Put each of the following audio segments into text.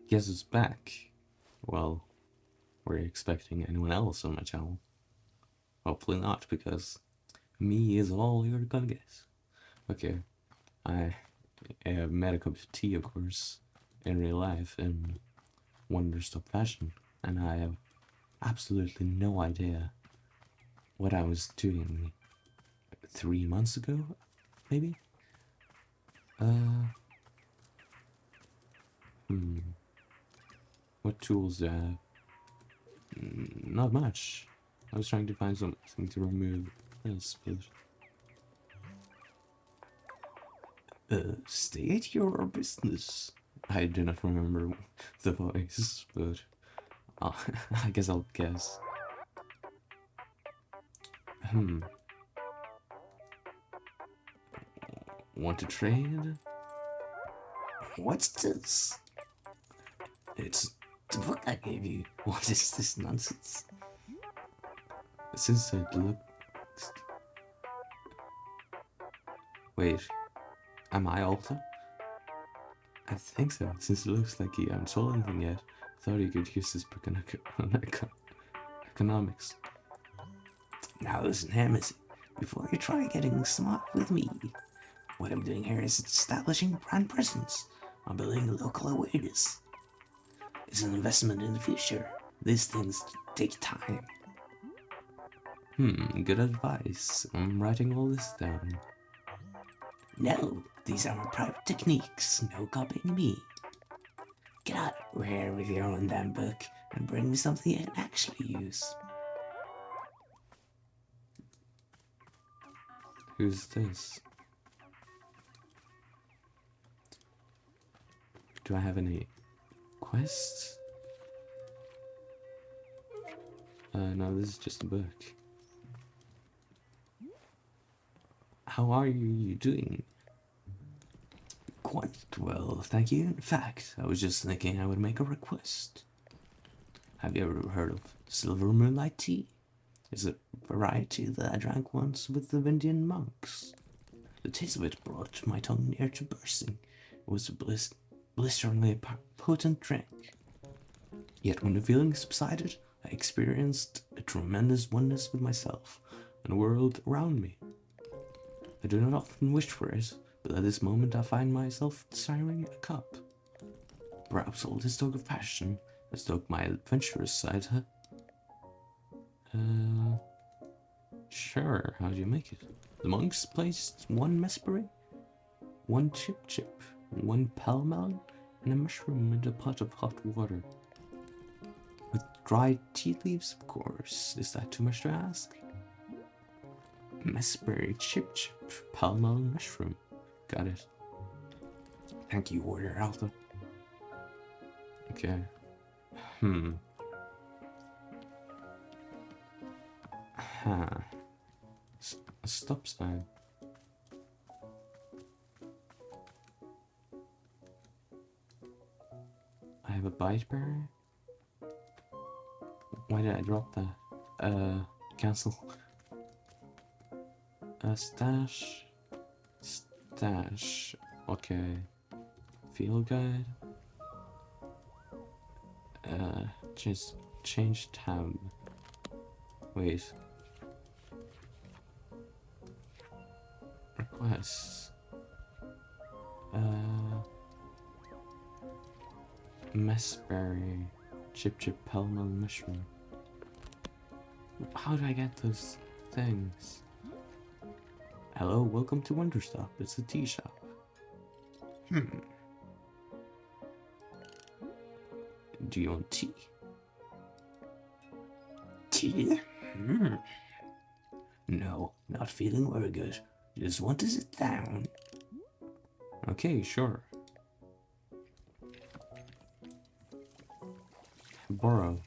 Guess who's back? Well, were you expecting anyone else on my channel? Hopefully not, because me is all you're gonna get. Okay, I met a cup of tea, of course, in real life in Wanderstop fashion, and I have absolutely no idea what I was doing 3 months ago, maybe? Uh, hmm, what tools do I have? Not much. I was trying to find something to remove this, but... stay at your business. I do not remember the voice, but I guess I'll guess. Hmm. Want to trade? What's this? It's the book I gave you. What is this nonsense? Since it looks... Wait, am I Alta? I think so, since it looks like you haven't sold anything yet. Thought you could use this book on economics. Now listen here, missy. Before you try getting smart with me, what I'm doing here is establishing brand presence. I'm building local awareness. It's an investment in the future. These things take time. Good advice. I'm writing all this down. No, these are my private techniques. No copying me. Get out of here with your own damn book and bring me something I can actually use. Who's this? Do I have any quests? No, this is just a book. How are you doing? Quite well, thank you. In fact, I was just thinking I would make a request. Have you ever heard of silver moonlight tea? It's a variety that I drank once with the Indian monks. The taste of it brought my tongue near to bursting. It was a blisteringly potent drink. Yet when the feeling subsided, I experienced a tremendous oneness with myself and the world around me. I do not often wish for it, but at this moment I find myself desiring a cup. Perhaps all this talk of passion has stoked my adventurous side, huh? Sure, how do you make it? The monks placed 1 mesberry, 1 chip, 1 pell melon, and a mushroom in a pot of hot water. With dried tea leaves, of course. Is that too much to ask? Mesberry, chip, pell melon, mushroom. Got it. Thank you, Warrior Alpha. Okay. A stop sign. I have a bite berry? Why did I drop that? Cancel. Stash. Okay. Field guide. Just change tab. Wait. Requests. Messberry. Chip, pell melon, mushroom. How do I get those things? Hello, welcome to Wanderstop. It's a tea shop. Do you want tea? Tea? No, not feeling very good. Just want to sit down. Okay, sure. Borrow.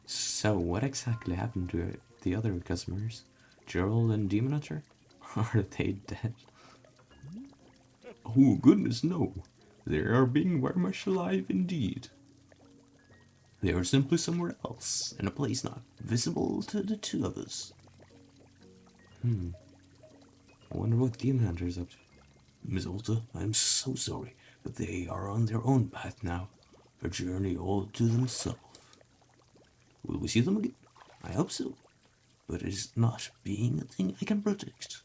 So, what exactly happened to the other customers? Gerald and Demon Hunter? Are they dead? Oh, goodness, no. They are being very much alive indeed. They are simply somewhere else, in a place not visible to the two of us. I wonder what Demon Hunter is up to. Miss Alta, I'm so sorry, but they are on their own path now, a journey all to themselves. Will we see them again? I hope so, but it is not being a thing I can predict.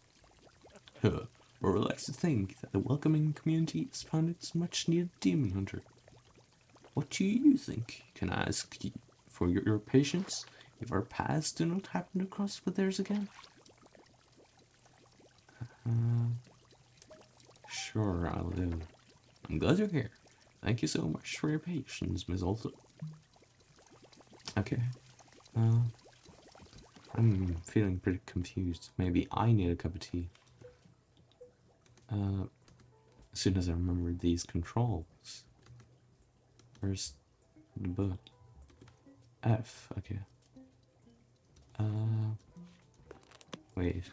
Huh, or relax to think that the welcoming community has found its much-needed demon hunter. What do you think? Can I ask for your patience if our paths do not happen to cross with theirs again? Sure, I'll do. I'm glad you're here. Thank you so much for your patience, Miss Alto. Okay. I'm feeling pretty confused. Maybe I need a cup of tea. As soon as I remember these controls. Where's the book? F, okay. Wait.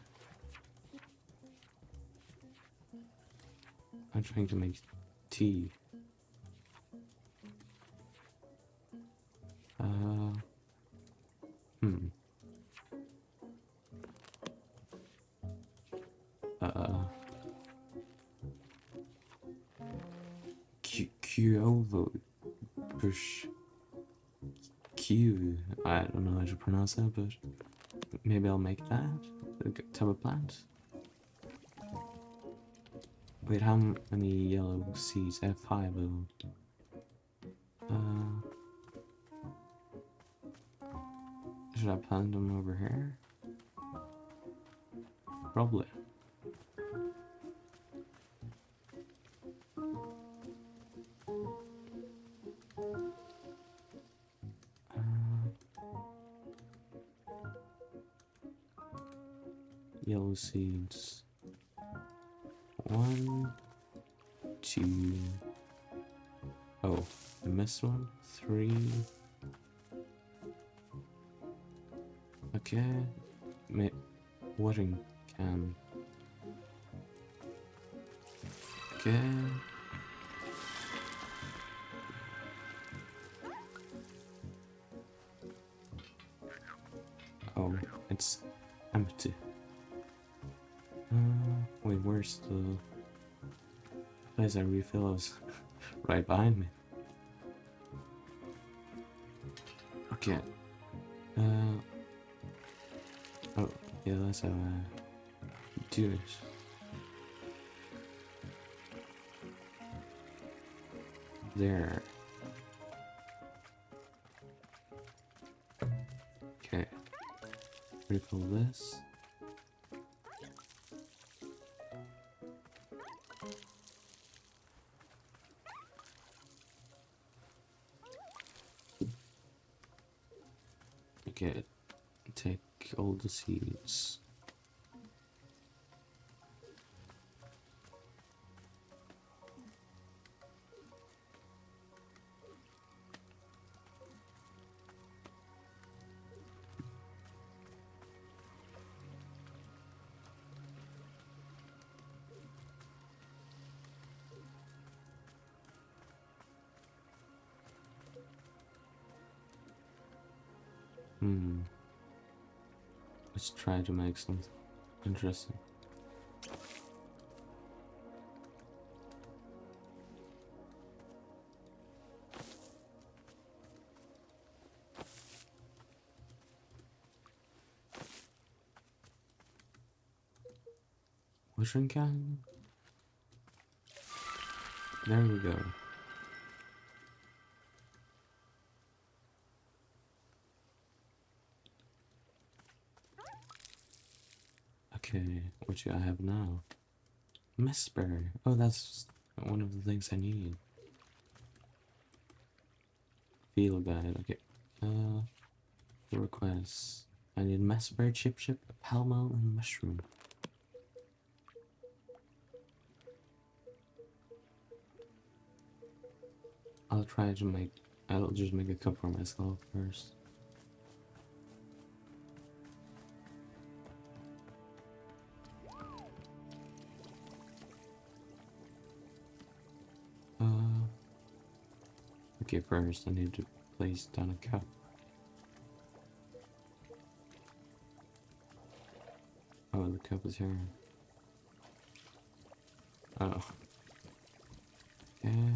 I'm trying to make tea. Hmm. Kyovo Bush. Q. I don't know how to pronounce that, but maybe I'll make that. A type of plant. Wait, how many yellow seeds? F5. Should I plant them over here? Probably. Yellow seeds. 1, 2. Oh, I missed one. 3. Okay. Watering can. Okay. Oh, it's empty. Wait, where's the place I refill? Is right behind me. Okay. Oh, yeah, that's how I do it. There. Okay. Refill this. Okay, take all the seeds. Let's try to make something interesting. Watering can? There we go. Okay, what do I have now? Messberry. Oh, that's one of the things I need. Field guide. Okay. The requests. I need messberry, chip, palmo, and mushroom. I'll just make a cup for myself first. Okay, first I need to place down a cup. Oh, the cup is here. Oh. Okay.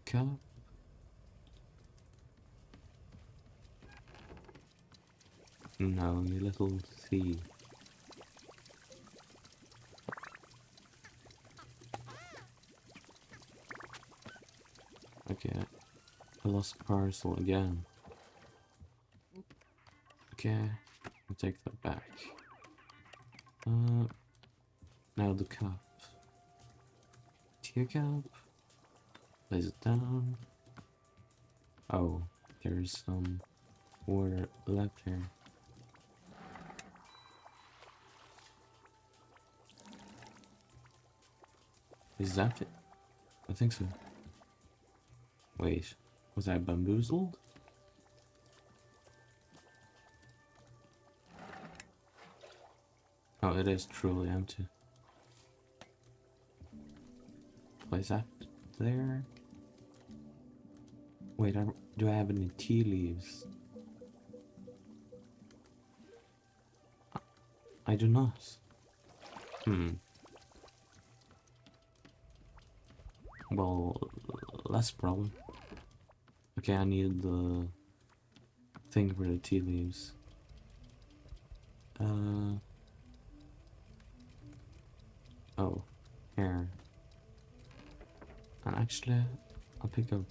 cup. No, you little thief. Okay, I lost parcel again. Okay, I'll take that back. Now the cup. Teacup. Place it down. Oh, there's some water left here. Is that it? I think so. Wait, was I bamboozled? Oh, it is truly empty. Place that there. Wait, do I have any tea leaves? I do not. Well, less problem. Okay, I need the thing for the tea leaves. Oh, here. And actually, I'll pick up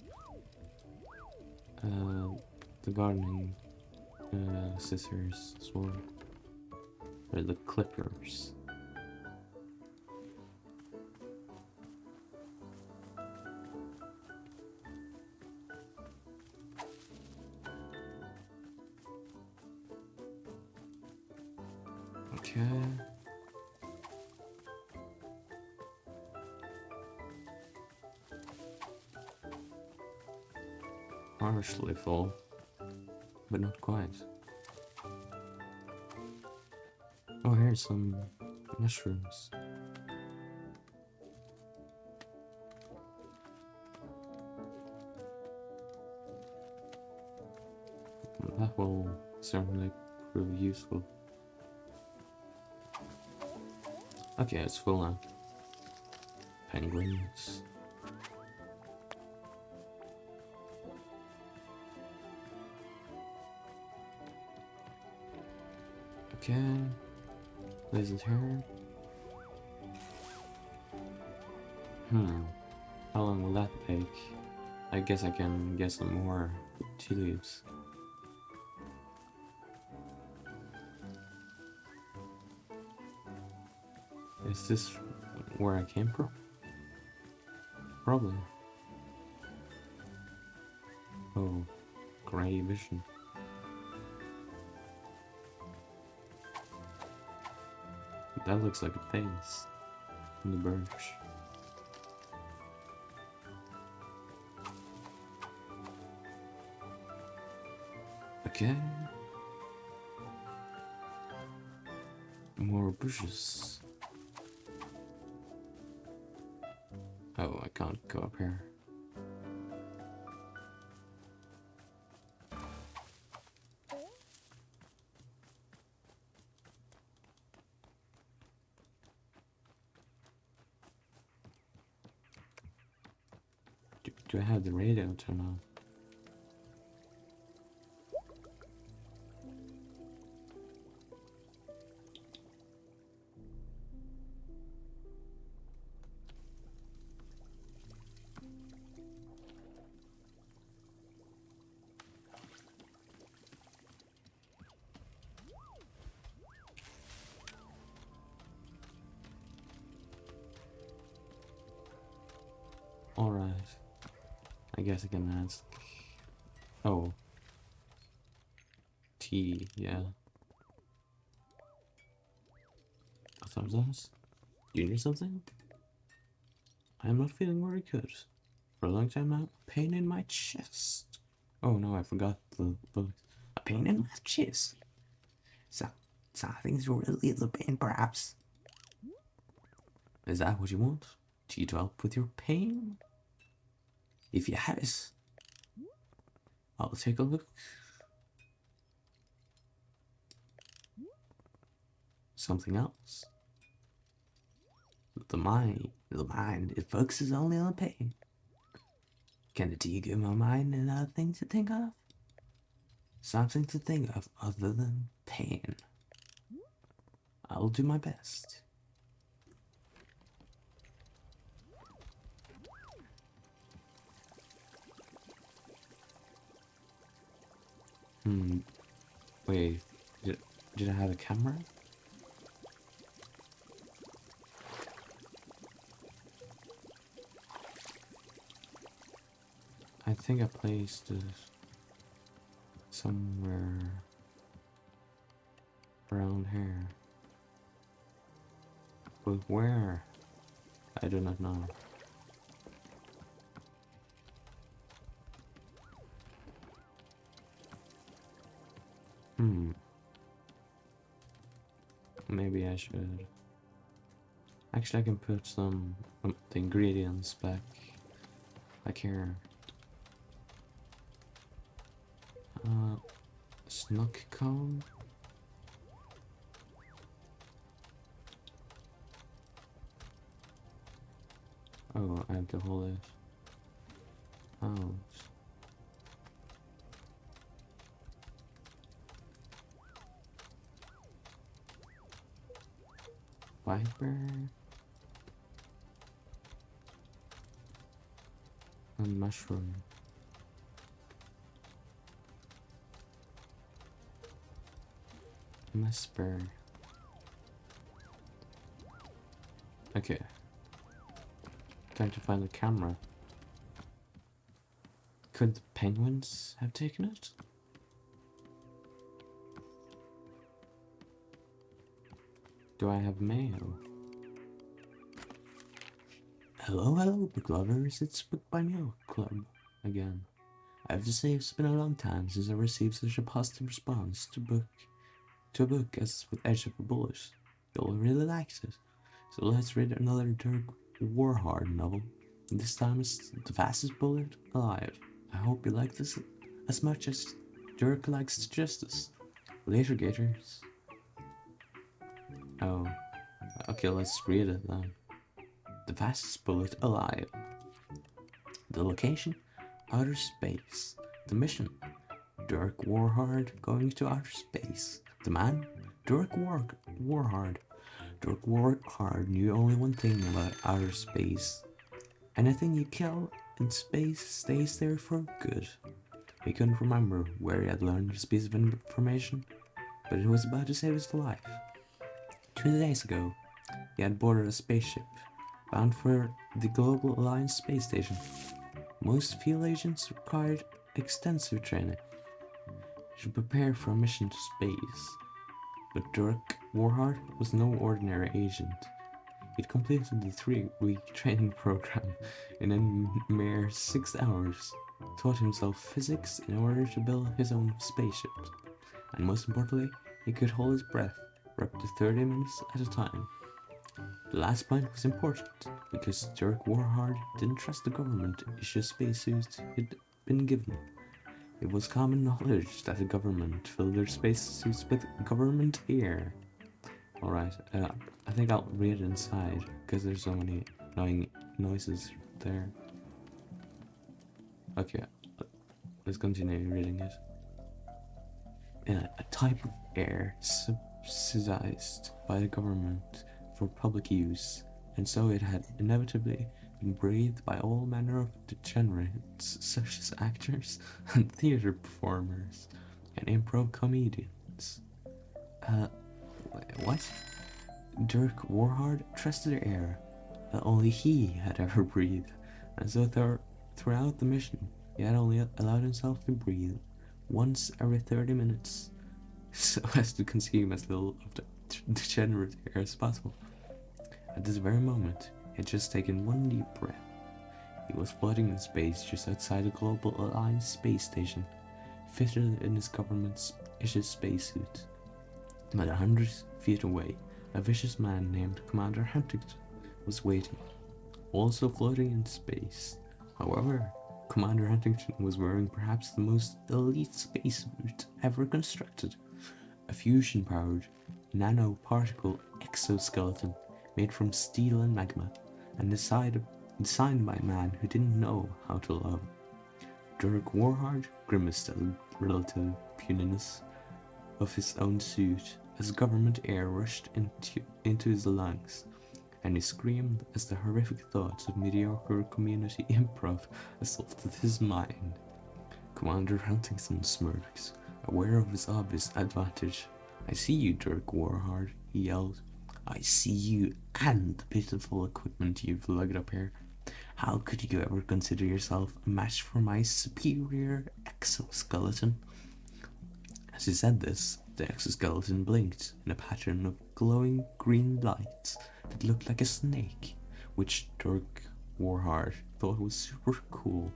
the gardening scissors as well. Or the clippers. Okay. Partially full, but not quite. Oh, here's some mushrooms. That will certainly prove useful. Okay, it's full now. Penguins. Okay. Place it here. How long will that take? I guess I can get some more tea leaves. Is this where I came from? Probably. Oh, grey vision. That looks like a face in the birch. Okay. More bushes. Oh, I can't go up here. Do I have the radio turned on? Alright. I guess I can ask. Oh. Tea, yeah. I thought that. You need something? I am not feeling very good. For a long time now, pain in my chest. Oh no, I forgot the book. A pain in my chest. Something's really the pain, perhaps. Is that what you want? Tea to help with your pain? If you have it, I'll take a look. Something else? The mind, it focuses only on pain. Can it give my mind another thing to think of? Something to think of other than pain. I'll do my best. Wait, did I have a camera? I think I placed it somewhere around here. But where? I do not know. Maybe I should. Actually, I can put some the ingredients back here. Snook cone. Oh, I have to hold it. Oh. Viper. And mushroom. Musper. Okay. Time to find the camera. Could the penguins have taken it? Do I have mail? Hello, book lovers. It's Book by Mail Club again. I have to say it's been a long time since I received such a positive response to a book as with Edge of a Bullet. You'll really like it. So let's read another Dirk Warhard novel. This time it's The Fastest Bullet Alive. I hope you like this as much as Dirk likes justice. Later, Gators. Oh, okay, let's read it then. The Fastest Bullet Alive. The location? Outer space. The mission? Dirk Warhard going to outer space. The man? Dirk Warhard. Dirk Warhard knew only one thing about outer space. Anything you kill in space stays there for good. He couldn't remember where he had learned this piece of information, but it was about to save his life. 2 days ago, he had boarded a spaceship bound for the Global Alliance space station. Most field agents required extensive training to prepare for a mission to space, but Dirk Warhard was no ordinary agent. He'd completed the 3-week training program in a mere 6 hours, taught himself physics in order to build his own spaceship, and most importantly, he could hold his breath for up to 30 minutes at a time. The last point was important, because Dirk Warhard didn't trust the government to issue spacesuits he'd been given. It was common knowledge that the government filled their spacesuits with government air. Alright, I think I'll read it inside, because there's so many annoying noises there. Okay, let's continue reading it. A type of air subsidized by the government for public use, and so it had inevitably been breathed by all manner of degenerates, such as actors and theater performers and improv comedians. What? Dirk Warhard trusted air that only he had ever breathed, and so throughout the mission, he had only allowed himself to breathe once every 30 minutes, so as to consume as little of the degenerate air as possible. At this very moment, he had just taken one deep breath. He was floating in space just outside the Global Alliance space station, fitted in his government's issued spacesuit. About 100 feet away, a vicious man named Commander Huntington was waiting, also floating in space. However, Commander Huntington was wearing perhaps the most elite spacesuit ever constructed, a fusion-powered nanoparticle exoskeleton made from steel and magma, and designed by a man who didn't know how to love. Dirk Warhard grimaced at the relative puniness of his own suit as government air rushed into his lungs, and he screamed as the horrific thoughts of mediocre community improv assaulted his mind. Commander Huntington smirks, aware of his obvious advantage. "I see you, Dirk Warhard," he yelled. "I see you and the pitiful equipment you've lugged up here. How could you ever consider yourself a match for my superior exoskeleton?" As he said this, the exoskeleton blinked in a pattern of glowing green lights that looked like a snake, which Dirk Warhard thought was super cool.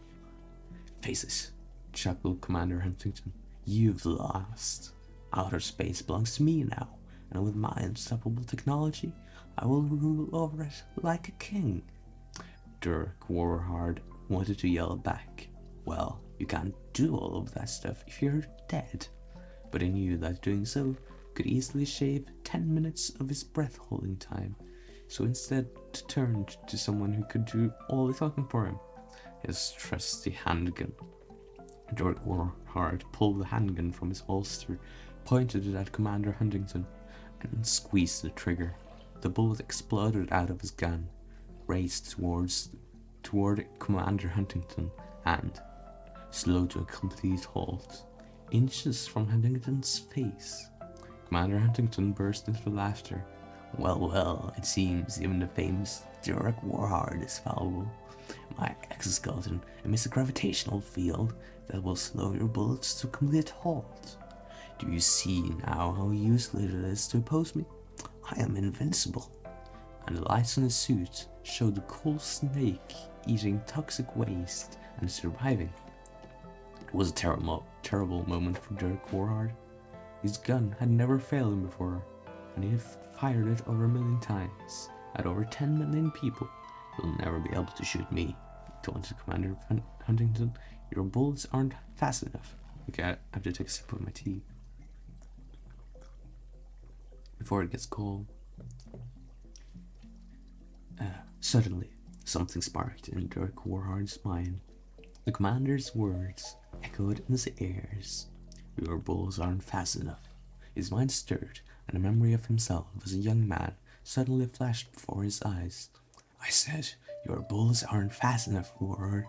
"Face it," chuckled Commander Huntington. "You've lost. Outer space belongs to me now, and with my unstoppable technology, I will rule over it like a king." Dirk Warhard wanted to yell back, "Well, you can't do all of that stuff if you're dead," but he knew that doing so could easily shave 10 minutes of his breath-holding time, so instead turned to someone who could do all the talking for him, his trusty handgun. Dirk Warhard pulled the handgun from his holster, pointed it at Commander Huntington, and squeezed the trigger. The bullet exploded out of his gun, raced toward Commander Huntington, and, slowed to a complete halt, inches from Huntington's face. Commander Huntington burst into laughter. Well, it seems even the famous Dirk Warhard is fallible. My exoskeleton emits a gravitational field that will slow your bullets to a complete halt. Do you see now how useless it is to oppose me? I am invincible." And the lights on his suit showed the cool snake eating toxic waste and surviving. It was a terrible moment for Dirk Warhard. His gun had never failed him before, and he had fired it over 1,000,000 times at over 10 million people. "You'll never be able to shoot me," he taunted Commander Huntington. "Your bullets aren't fast enough." Okay, I have to take a sip of my tea before it gets cold. Suddenly, something sparked in Dirk Warhard's mind. The commander's words echoed in his ears. "Your bullets aren't fast enough." His mind stirred, and a memory of himself as a young man suddenly flashed before his eyes. "I said, your bullets aren't fast enough, Warhard."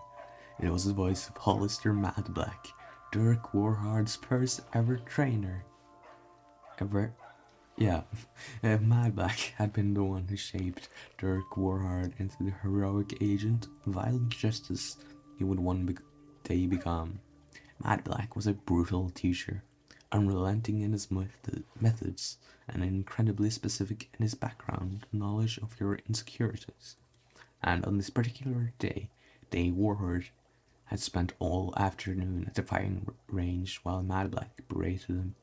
It was the voice of Hollister Madblack, Dirk Warhard's first ever trainer. Madblack had been the one who shaped Dirk Warhard into the heroic agent of violent justice he would one day become. Madblack was a brutal teacher, unrelenting in his methods, and incredibly specific in his background knowledge of your insecurities. And on this particular day, Warhard had spent all afternoon at the firing range while Madblack berated him.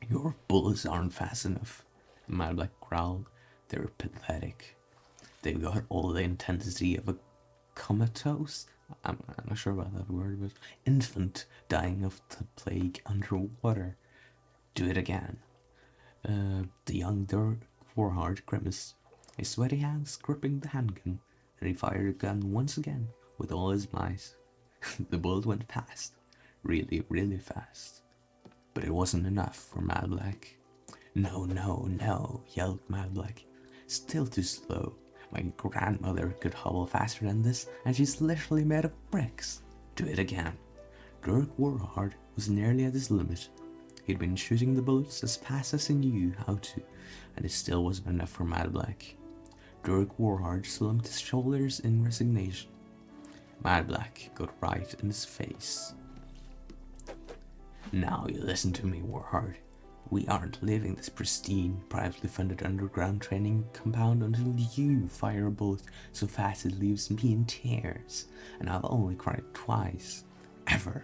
"Your bullets aren't fast enough," Madblack growled. "They're pathetic. They've got all the intensity of a comatose," I'm not sure about that word, but infant dying of the plague underwater. "Do it again." The young Dirk Warhard grimaced, his sweaty hands gripping the handgun, and he fired the gun once again with all his might. The bullet went fast, really, really fast. But it wasn't enough for Madblack. No, yelled Madblack. "Still too slow. My grandmother could hobble faster than this, and she's literally made of bricks. Do it again." Dirk Warhard was nearly at his limit. He'd been shooting the bullets as fast as he knew how to, and it still wasn't enough for Madblack. Dirk Warhard slumped his shoulders in resignation. Madblack got right in his face. "Now you listen to me, Warhard. We aren't leaving this pristine, privately funded underground training compound until you fire a bullet so fast it leaves me in tears, and I've only cried twice, ever.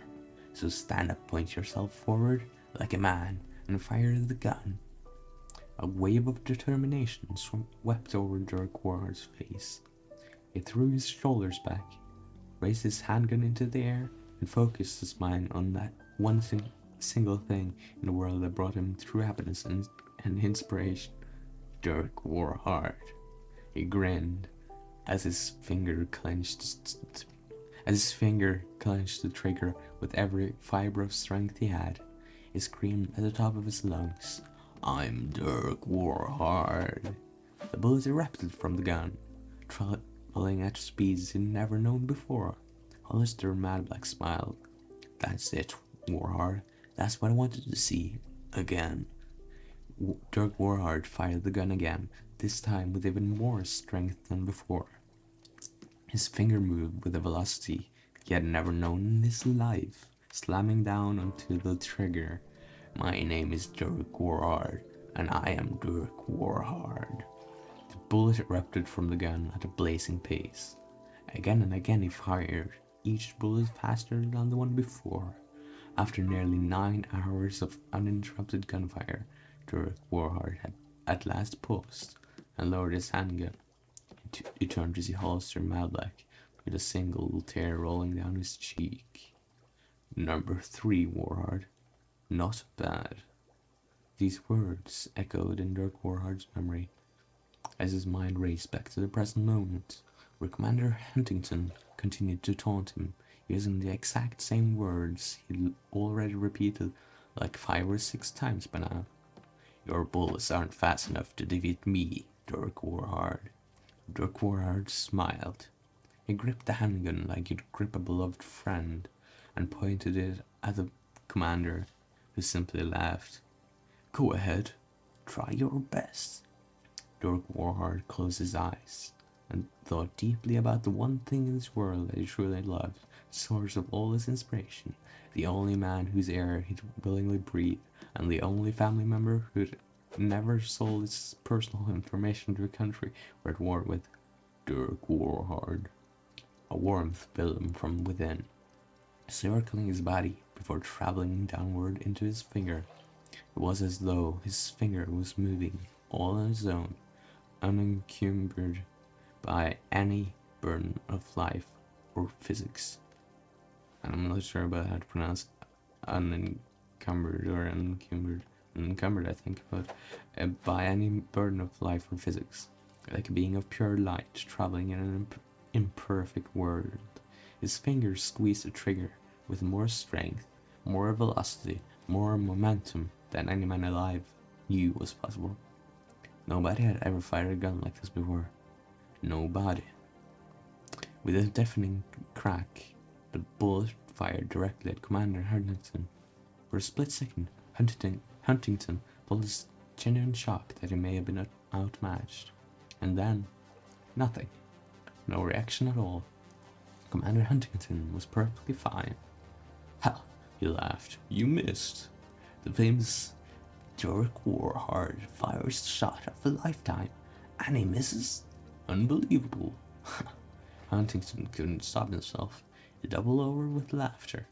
So stand up, point yourself forward like a man, and fire the gun." A wave of determination swept over Dirk Warhard's face. He threw his shoulders back, raised his handgun into the air, and focused his mind on that one single thing in the world that brought him true happiness and inspiration. Dirk Warhard. He grinned as his finger clenched As his finger clenched the trigger with every fiber of strength he had, he screamed at the top of his lungs, "I'm Dirk Warhard!" The bullet erupted from the gun, traveling at speeds he'd never known before. Hollister Madblack smiled. "That's it, Warhard. That's what I wanted to see. Again." Dirk Warhard fired the gun again, this time with even more strength than before. His finger moved with a velocity he had never known in his life, slamming down onto the trigger. "My name is Dirk Warhard, and I am Dirk Warhard." The bullet erupted from the gun at a blazing pace. Again and again he fired, each bullet faster than the one before. After nearly 9 hours of uninterrupted gunfire, Dirk Warhard had at last paused and lowered his handgun. He turned to see Hollister Madblack with a single tear rolling down his cheek. "Number 3, Warhard. Not bad." These words echoed in Dirk Warhard's memory as his mind raced back to the present moment, where Commander Huntington continued to taunt him, using the exact same words he'd already repeated like 5 or 6 times by now. "Your bullets aren't fast enough to defeat me, Dirk Warhard." Dirk Warhard smiled. He gripped the handgun like you'd grip a beloved friend, and pointed it at the commander, who simply laughed. "Go ahead, try your best." Dirk Warhard closed his eyes and thought deeply about the one thing in this world that he truly loved, the source of all his inspiration, the only man whose air he'd willingly breathe, and the only family member who'd never sold his personal information to a country we're at war with. Dirk Warhard. A warmth filled him from within, circling his body before traveling downward into his finger. It was as though his finger was moving all on its own, unencumbered by any burden of life or physics. And I'm not sure about how to pronounce unencumbered or unencumbered. Unencumbered, I think, but by any burden of life or physics. Like a being of pure light traveling in an imperfect world. His fingers squeezed the trigger with more strength, more velocity, more momentum than any man alive knew was possible. Nobody had ever fired a gun like this before. Nobody. With a deafening crack, the bullet fired directly at Commander Huntington. For a split second, Huntington felt his genuine shock that he may have been outmatched. And then, nothing. No reaction at all. Commander Huntington was perfectly fine. "Ha!" he laughed. "You missed. The famous Dirk Warhard fires the shot of a lifetime, and he misses? Unbelievable." Huntington couldn't stop himself. He doubled over with laughter.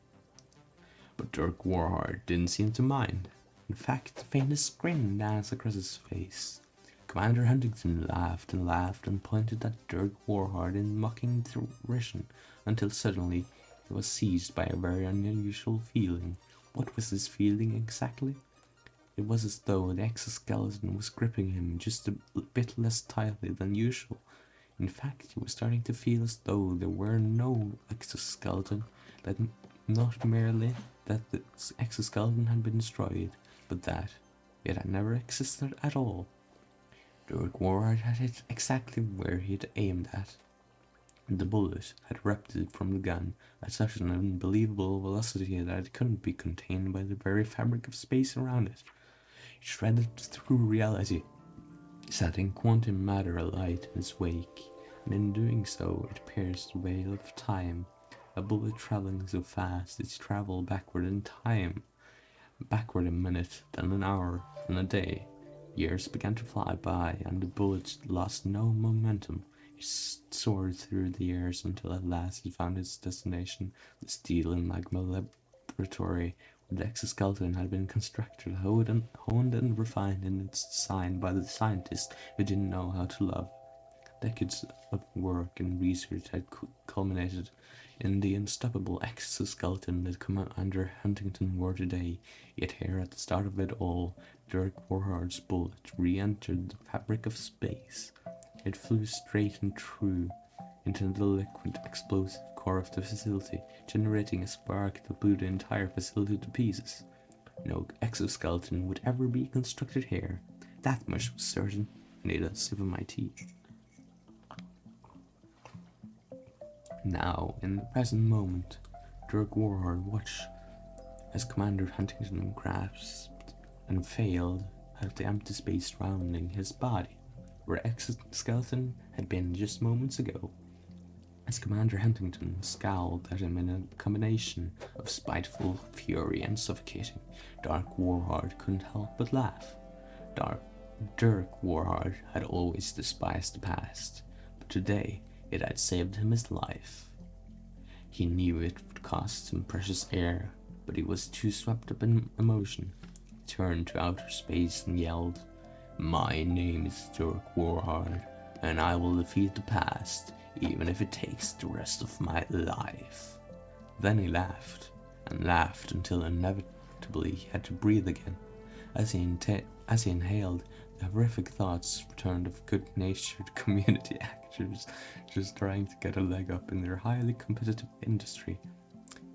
But Dirk Warhard didn't seem to mind. In fact, the faintest grin danced across his face. Commander Huntington laughed and pointed at Dirk Warhard in mocking derision, until suddenly he was seized by a very unusual feeling. What was this feeling exactly? It was as though the exoskeleton was gripping him just a bit less tightly than usual. In fact, he was starting to feel as though there were no exoskeleton, that not merely that the exoskeleton had been destroyed, but that it had never existed at all. Dirk Warhard had hit exactly where he had aimed at. The bullet had erupted from the gun at such an unbelievable velocity that it couldn't be contained by the very fabric of space around it. It shredded through reality, setting quantum matter alight in its wake, and in doing so it pierced the veil of time. A bullet traveling so fast it traveled backward in time, backward a minute, then an hour, then a day. Years began to fly by, and the bullet lost no momentum. It soared through the airs until at last it found its destination, the steel and magma laboratory, where the exoskeleton had been constructed, honed and refined in its design by the scientists who didn't know how to love. Decades of work and research had culminated in the unstoppable exoskeleton that Commander Huntington wore today. Yet here at the start of it all, Dirk Warhard's bullet re-entered the fabric of space. It flew straight and true into the liquid explosive core core of the facility, generating a spark that blew the entire facility to pieces. No exoskeleton would ever be constructed here. That much was certain. I need a sip of my tea. Now, in the present moment, Dirk Warhard watched as Commander Huntington grasped and failed out of the empty space surrounding his body, where exoskeleton had been just moments ago. As Commander Huntington scowled at him in a combination of spiteful fury and suffocating, Dirk Warhard couldn't help but laugh. Dirk Warhard had always despised the past, but today it had saved him his life. He knew it would cost him precious air, but he was too swept up in emotion. He turned to outer space and yelled, "My name is Dirk Warhard, and I will defeat the past, even if it takes the rest of my life." Then he laughed, and laughed until inevitably he had to breathe again. As he inhaled, the horrific thoughts returned of good-natured community actors just trying to get a leg up in their highly competitive industry.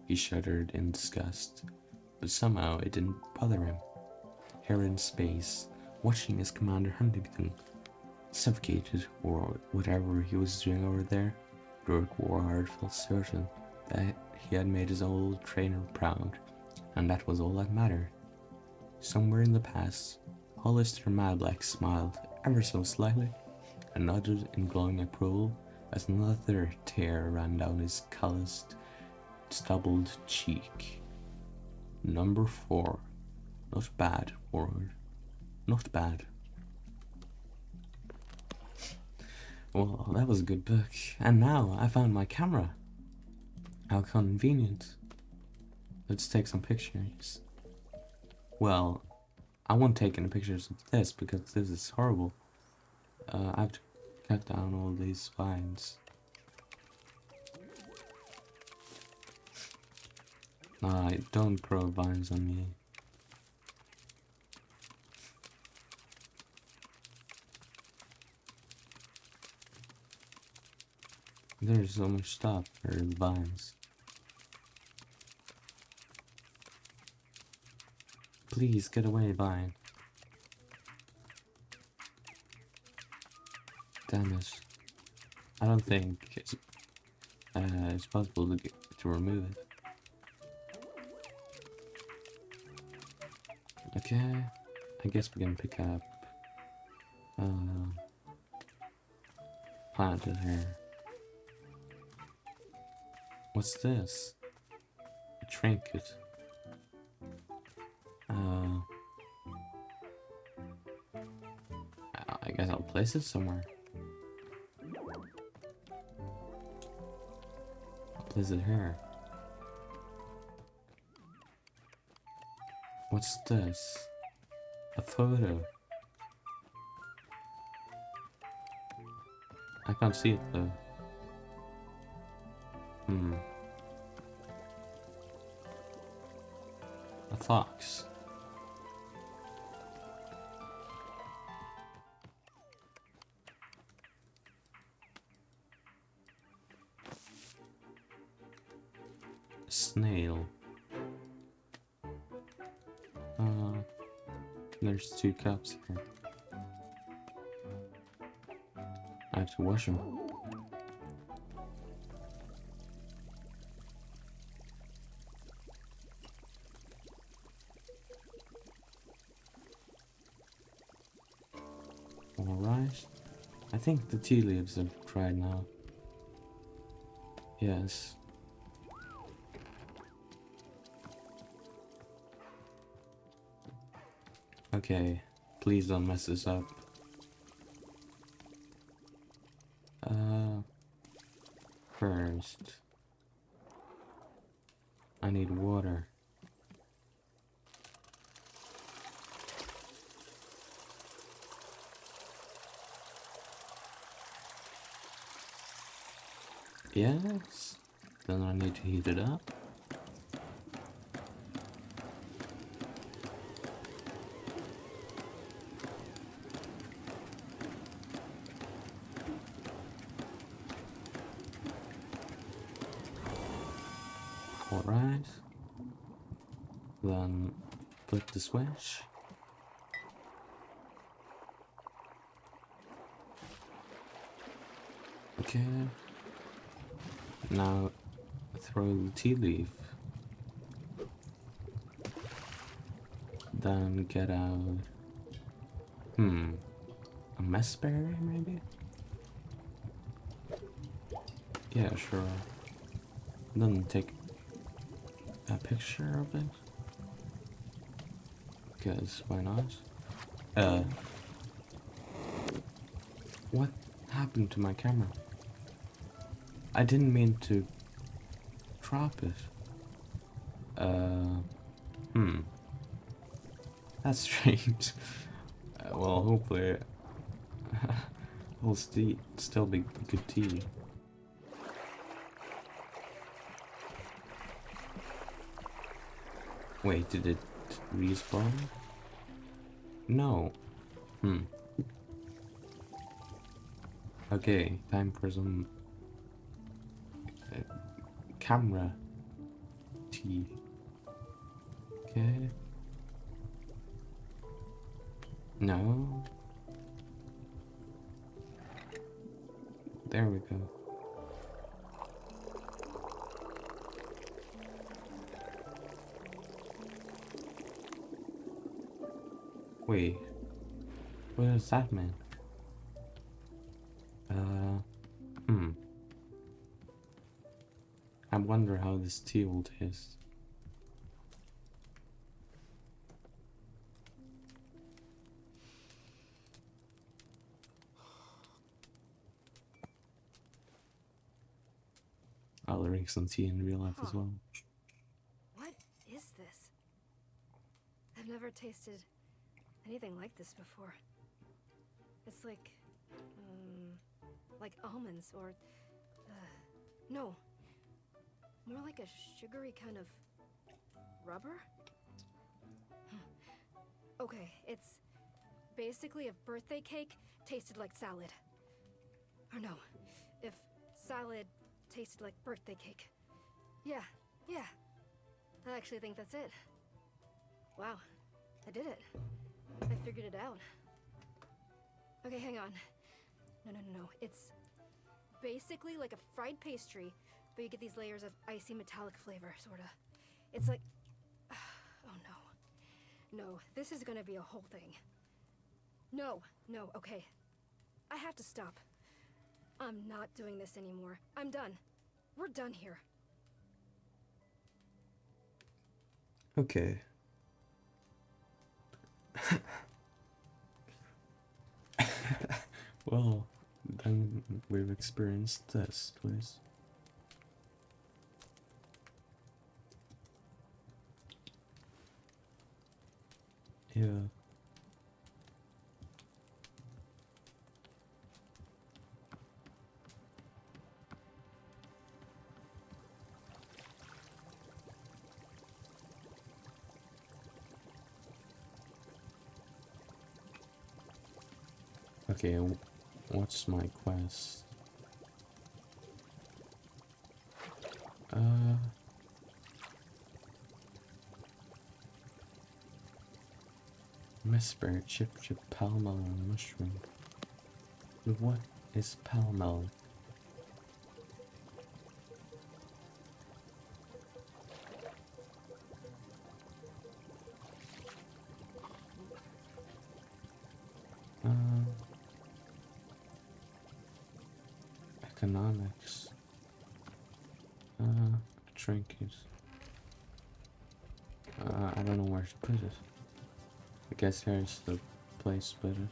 He shuddered in disgust, but somehow it didn't bother him. Here in space, watching his Commander Huntington suffocated or whatever he was doing over there, Dirk Warhard felt certain that he had made his old trainer proud, and that was all that mattered. Somewhere in the past, Hollister Madblack smiled ever so slightly and nodded in glowing approval as another tear ran down his calloused, stubbled cheek. Number 4. Not bad, Warhard. Not bad. Well, that was a good book. And now I found my camera. How convenient. Let's take some pictures. Well, I won't take any pictures of this because this is horrible. I have to cut down all these vines. Don't grow vines on me. There's so much stuff for the vines. Please get away, vine. Damn it. I don't think it's possible to remove it. Okay, I guess we can pick up planted hair. What's this? A trinket. I guess I'll place it somewhere. I'll place it here. What's this? A photo. I can't see it though. A fox. A snail. There's 2 cups here. I have to wash them. Alright. I think the tea leaves have dried now. Yes. Okay, please don't mess this up. First, I need water. Yes, then I need to heat it up. Alright. Then flip the switch. Okay. Now throw the tea leaf. Then get out. A mess berry maybe? Yeah, sure. Then take a picture of it. Because why not? What happened to my camera? I didn't mean to drop it. That's strange. Well, hopefully it'll still be good tea. Wait, did it respawn? No. Okay, time for some camera tea. Okay. No. There we go. Wait. What does that mean? I wonder how this tea will taste. I'll drink some tea in real life as well. What is this? I've never tasted anything like this before. It's like almonds or, no, more like a sugary kind of rubber? Okay, it's basically if birthday cake tasted like salad. Or no, if salad tasted like birthday cake. Yeah. I actually think that's it. Wow, I did it. I figured it out. Okay, hang on. No. It's basically like a fried pastry, but you get these layers of icy metallic flavor, sorta. It's like... Oh no. No, this is gonna be a whole thing. No, okay. I have to stop. I'm not doing this anymore. I'm done. We're done here. Okay. Well, then we've experienced this twice. Yeah. Okay, what's my quest? Mesper, chip, palmel, and mushroom. But what is palmel? Economics. Trinket. I don't know where to put it. I guess here's the place to put it.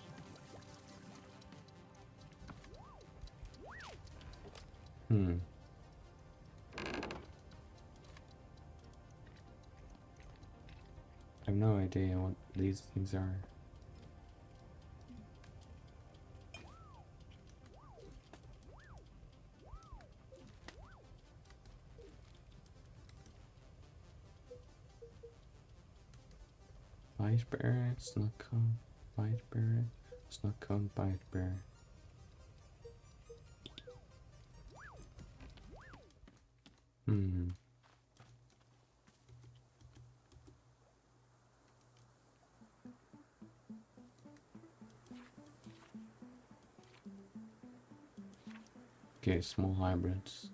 I have no idea what these things are. Whiteberry, snug cone, whiteberry, snug cone, whiteberry. Okay, small hybrids.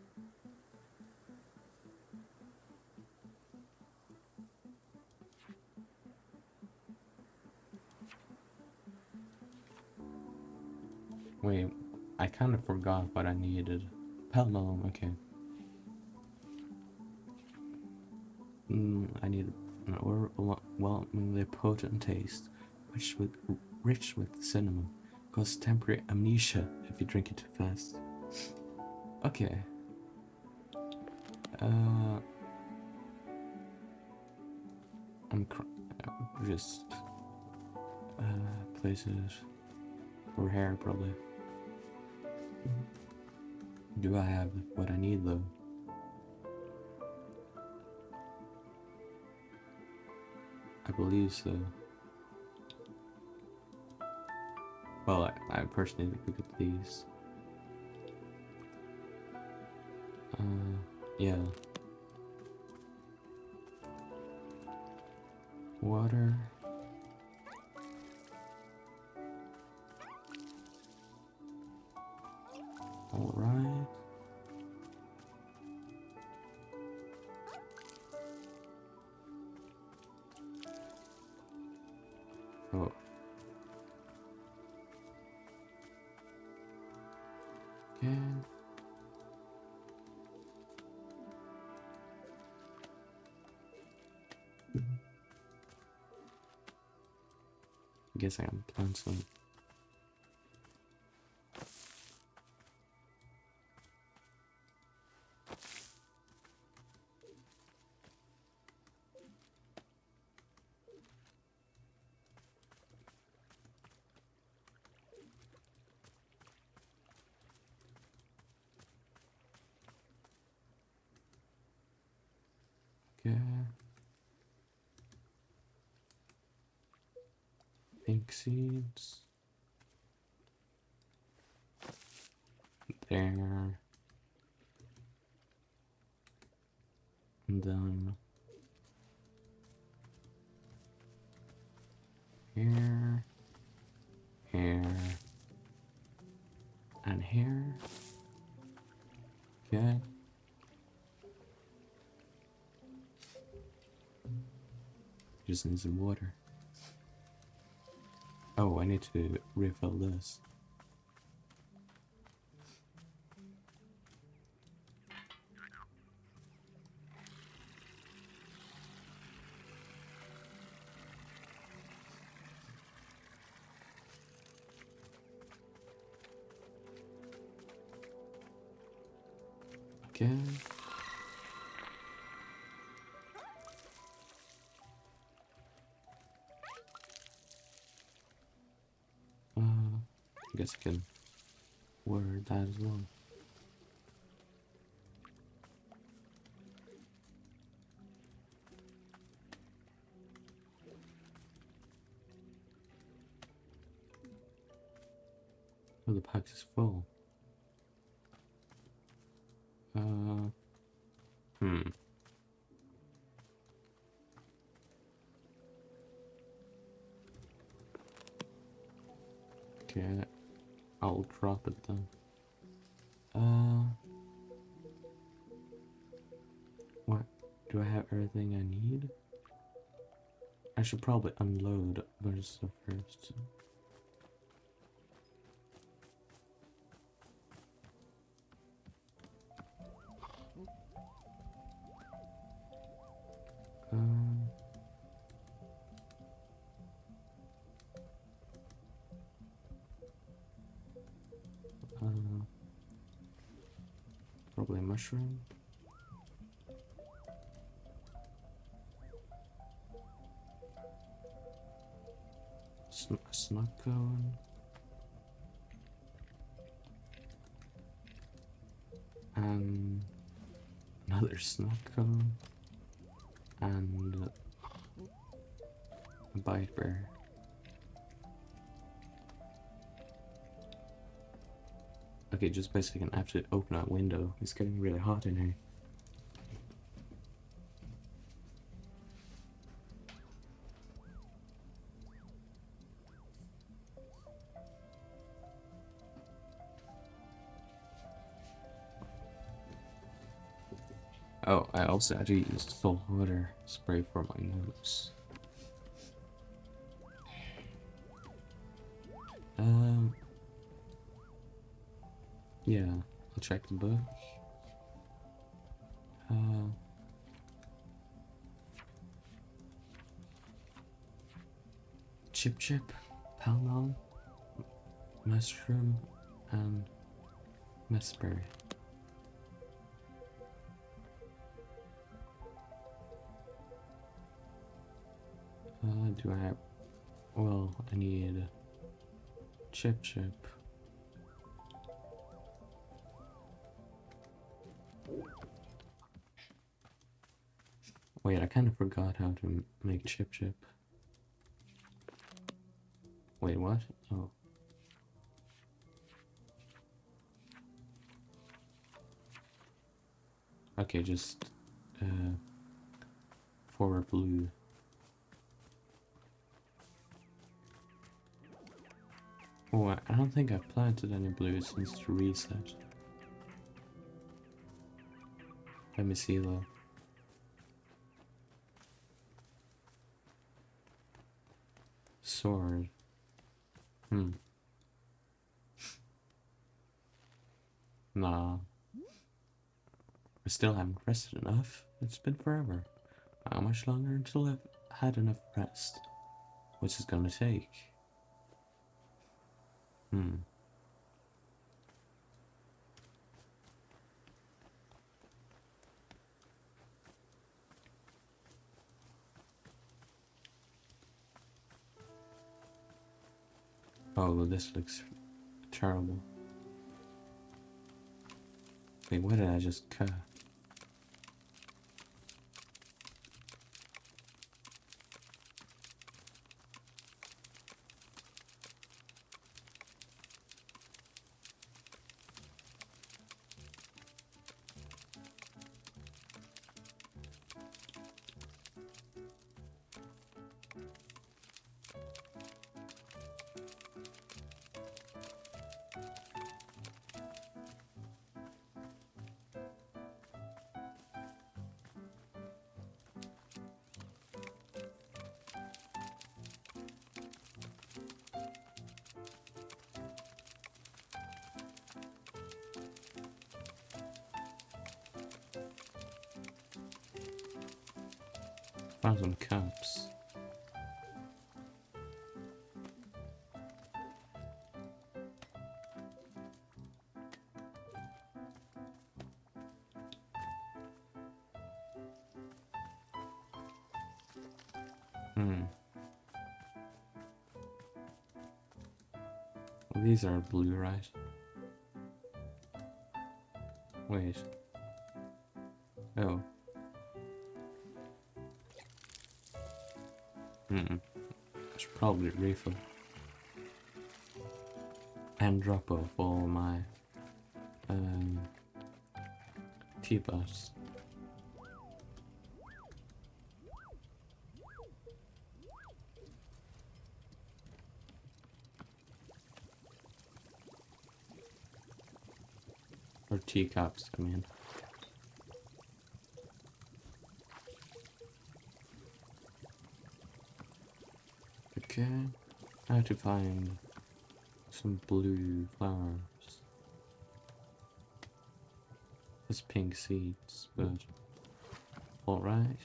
Wait, I kind of forgot what I needed. Pelmelum, okay. I need an overwhelmingly potent taste, rich with cinnamon. Causes temporary amnesia if you drink it too fast. Okay. I'm just places for hair probably. Do I have what I need though? I believe so. Well, I personally look at these. Yeah. Water. All right. Oh. Okay. I guess I can plant some. Okay. Pink seeds. There. And then here. Here. And here. Okay. Just need some water. Oh, I need to refill this. Okay. I guess I can order that as well. Oh, the box is full. Okay, I'll drop it then. What? Do I have everything I need? I should probably unload a bunch of stuff first. Probably a mushroom. A snuck cone. And another snuck cone. And a bite bear. Okay, just basically gonna have to open that window. It's getting really hot in here. Oh, I also had to use salt water spray for my nose. Yeah, I'll check the book. Chip chip, pal mushroom, and raspberry. Do I have... Well, I need chip chip. Wait, I kind of forgot how to make chip chip. Wait, what? Oh. Okay, just forward blue. Oh, I don't think I've planted any blue since the reset. Let me see though. Sword. Nah. I still haven't rested enough. It's been forever. How much longer until I've had enough rest? What's it gonna take? Oh, this looks terrible. Wait, what did I just cut? Found some cups. Well, these are blue, right? Wait. Oh. I should probably refill. And drop off all my teapots. Or teacups, I mean. Okay, I have to find some blue flowers. It's pink seeds, but alright.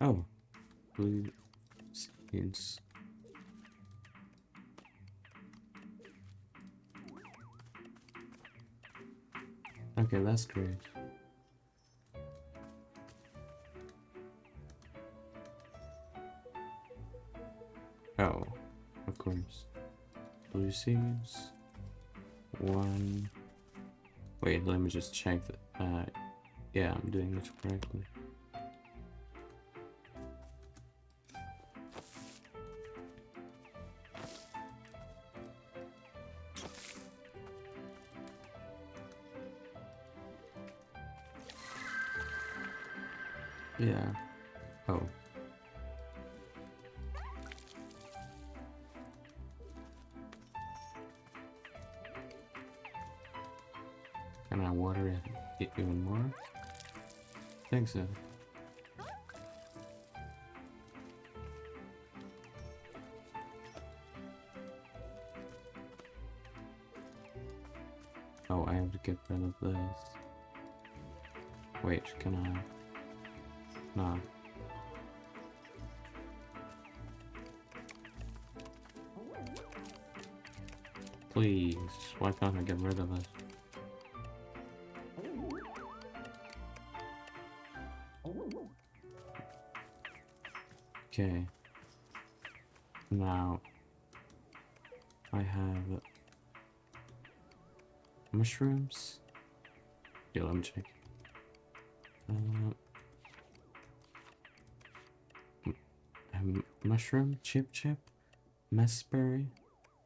Oh, blue seeds. Okay, that's great. Oh, of course. Blue seeds. One. Wait, let me just check that. Yeah, I'm doing this correctly. Yeah. Oh. Can I water it even more? I think so. Oh, I have to get rid of this. Wait, can I? No. Please, why can't I get rid of it? Okay. Now, I have mushrooms. Yeah, let me check. Mushroom, chip, messberry,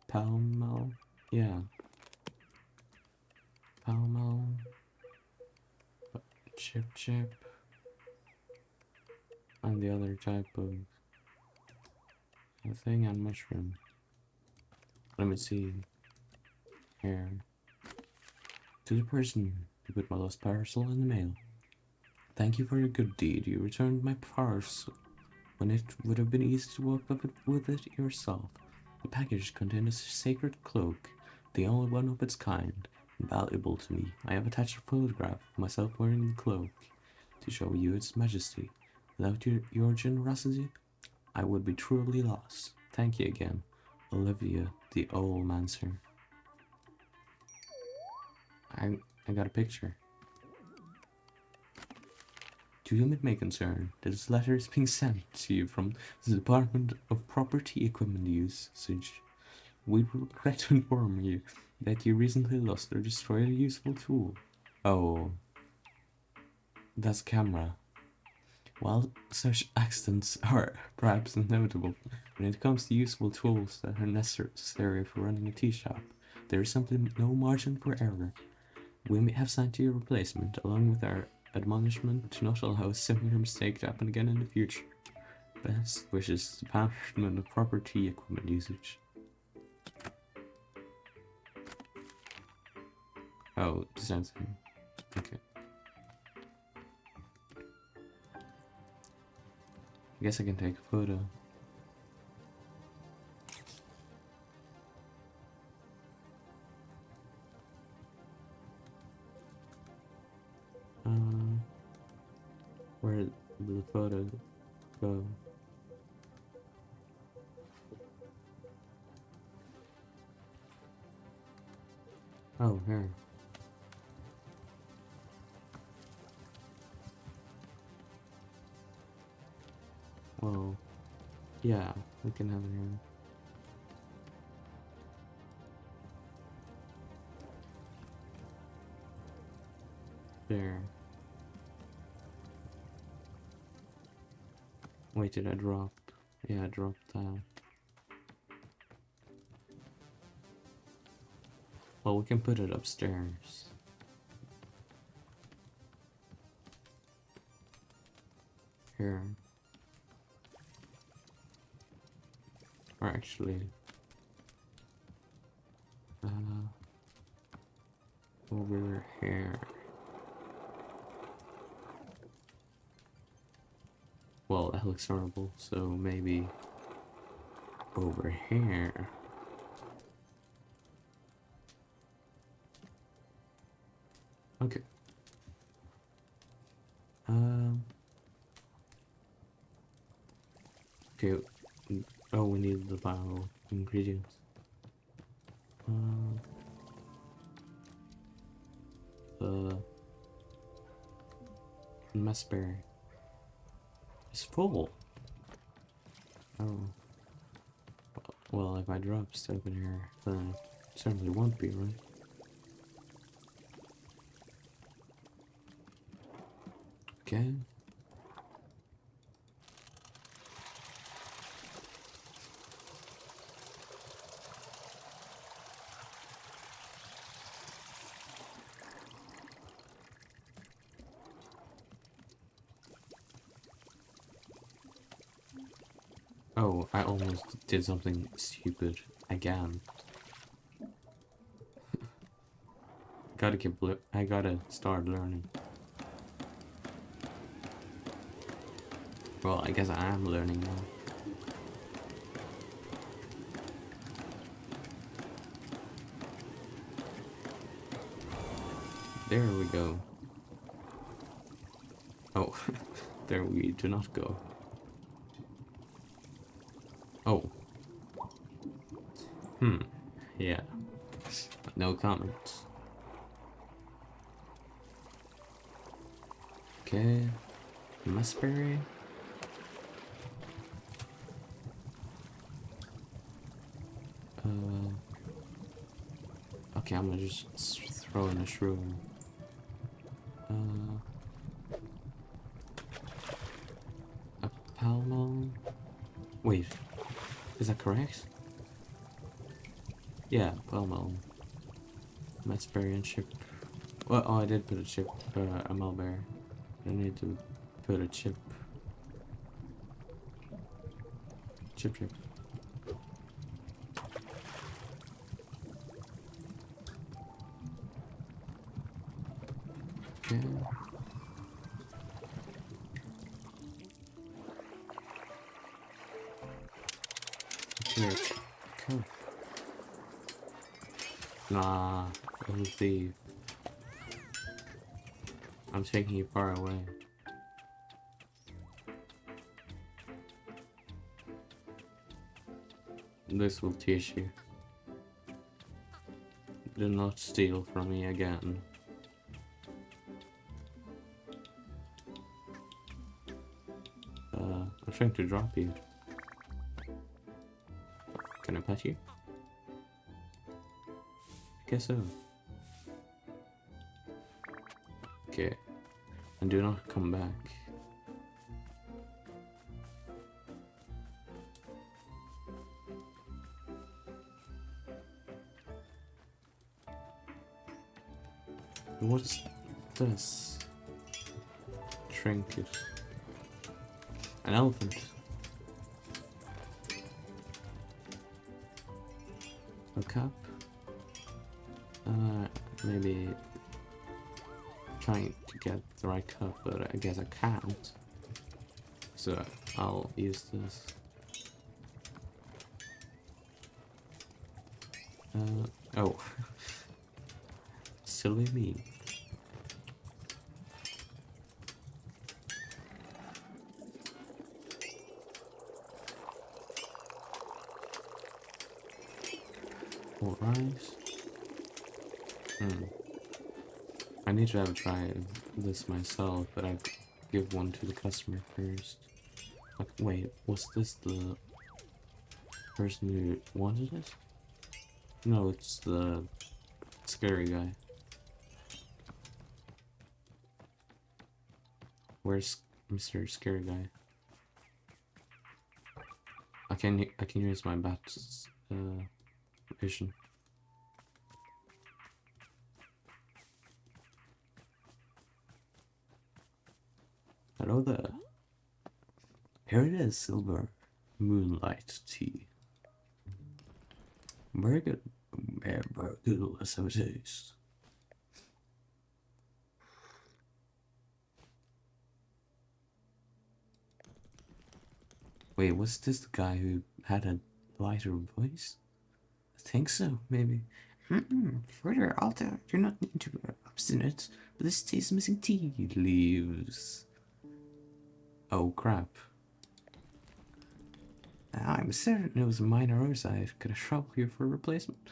palmo. Yeah, palmo, chip, and the other type of thing and mushroom. Let me see here. To the person who put my lost parcel in the mail. Thank you for your good deed. You returned my parcel when it would have been easy to walk up with it yourself. The package contained a sacred cloak, the only one of its kind, and valuable to me. I have attached a photograph of myself wearing the cloak to show you its majesty. Without your generosity, I would be truly lost. Thank you again, Olivia the Old Mancer. I got a picture. To whom it may concern, this letter is being sent to you from the Department of Property Equipment Usage. We regret to inform you that you recently lost or destroyed a useful tool. Oh, that's camera. While such accidents are perhaps inevitable, when it comes to useful tools that are necessary for running a tea shop, there is simply no margin for error. We may have sent you a replacement, along with our admonishment to not allow a similar mistake to happen again in the future. Best wishes, Department of Property Equipment Usage. Oh, distancing. Okay. I guess I can take a photo. Where did the photo go? Oh, here. Whoa. Yeah, we can have it here. There. Wait, did I drop? Yeah, I dropped that. Well, we can put it upstairs. Here. Or actually... over here. Well, that looks horrible, so maybe... over here. Okay. Okay. Oh, we need the bio ingredients. The messberry is full. Oh. Well, if I drop stuff in here, then it certainly won't be, right? Okay. Oh, I almost did something stupid again. I gotta start learning. Well, I guess I am learning now. There we go. Oh, there we do not go. Oh. Yeah. No comments. Okay. Musberry. Okay, I'm gonna just throw in a shroom. A palmo. Wait, is that correct? Yeah, palmo. Musberry and chip. Well, oh, I did put a chip, a mulberry. I need to put a chip. Chip. Okay. Here. Come. Nah, it was the. I'm taking you far away. This will teach you. Do not steal from me again. I'm trying to drop you. Can I pet you? Guess so. Okay. And do not come back. What's this? Trinket. An elephant. A cup. Maybe trying to get the right cup, but I guess I can't. So I'll use this. Oh. Silly me. Alright. I need to have a try of this myself, but I give one to the customer first. Okay, wait, was this the person who wanted it? No, it's the scary guy. Where's Mr. Scary Guy? I can use my bat's vision. Hello there. Here it is, silver moonlight tea. Very good. Very good. Let's have a taste. Wait, was this the guy who had a lighter voice? I think so, maybe. Further, Alta, you're not too obstinate, but this tastes missing tea leaves. Oh crap. I'm certain it was a minor oversight. Could I trouble you for a replacement?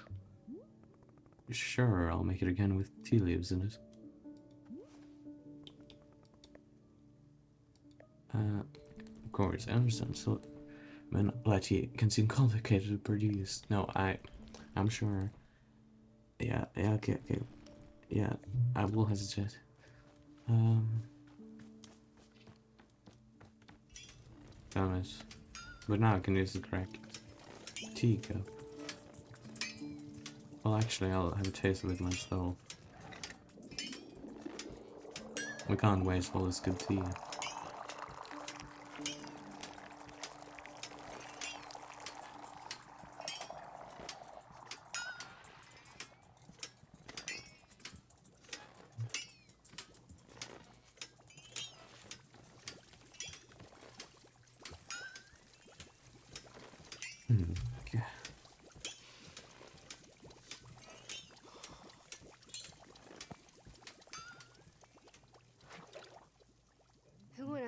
Sure, I'll make it again with tea leaves in it. Of course, I understand. So, tea can seem complicated to produce. No, I'm sure. Yeah, okay. Yeah, I will hesitate. Damn it. But now I can use the correct teacup. Well, actually, I'll have a taste of it myself. We can't waste all this good tea.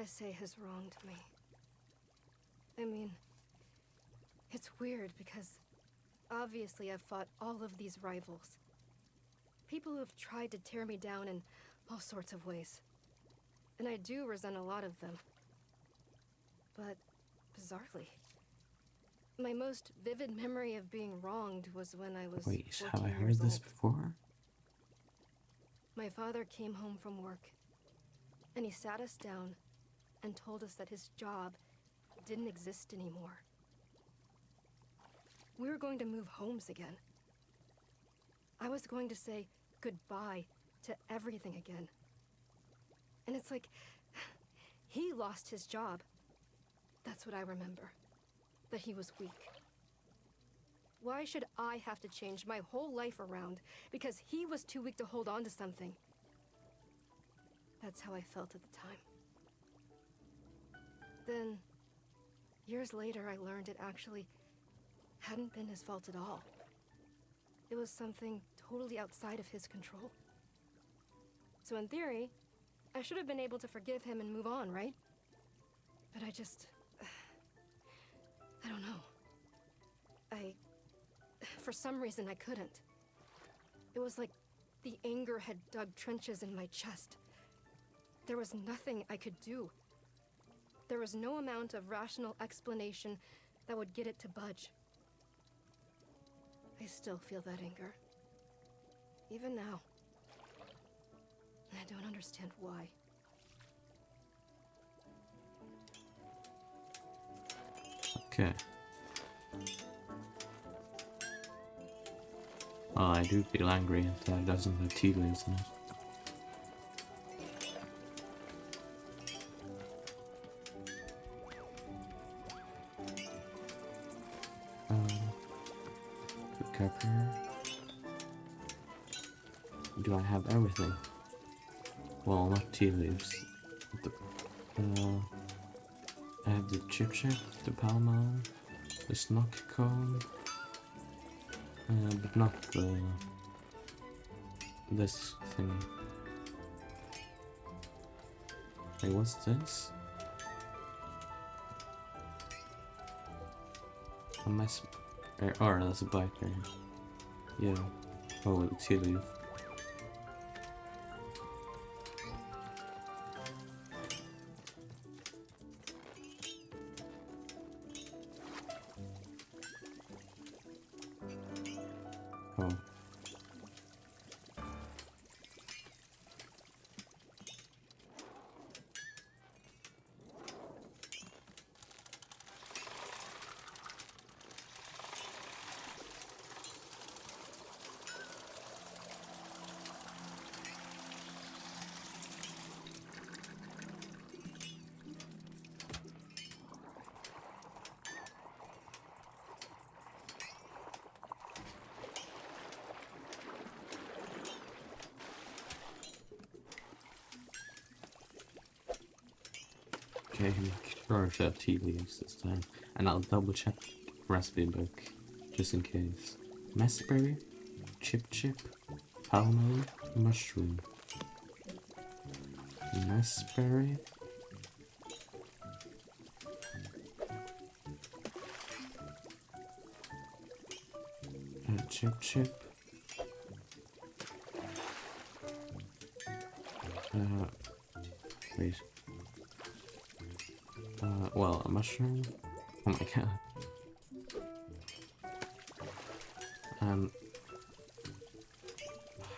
say has wronged me. I mean, it's weird because obviously I've fought all of these rivals. People who have tried to tear me down in all sorts of ways. And I do resent a lot of them. But, bizarrely, my most vivid memory of being wronged was when I was 14 Wait, have I heard years this old. before? My father came home from work, and he sat us down and told us that his job didn't exist anymore. We were going to move homes again. I was going to say goodbye to everything again. And it's like, he lost his job. That's what I remember. That he was weak. Why should I have to change my whole life around because he was too weak to hold on to something? That's how I felt at the time. Then, years later, I learned it actually hadn't been his fault at all. It was something totally outside of his control. So in theory, I should have been able to forgive him and move on, right? But I don't know. For some reason, I couldn't. It was like the anger had dug trenches in my chest. There was nothing I could do. There was no amount of rational explanation that would get it to budge. I still feel that anger. Even now. I don't understand why. Okay. Well, I do feel angry that it doesn't have tea leaves in it. Good cover. Do I have everything? Well, not tea leaves. I have the chip, the palmal, the snock cone, but not this thing. Wait, what's this? Oh, that's a blackberry. Yeah. Oh, the tea leaf. Oh. Okay, make sure to have tea leaves this time. And I'll double check the recipe book, just in case. Messberry, chip, palmo, mushroom. Messberry. Chip. Wait. Well, a mushroom. Oh my god.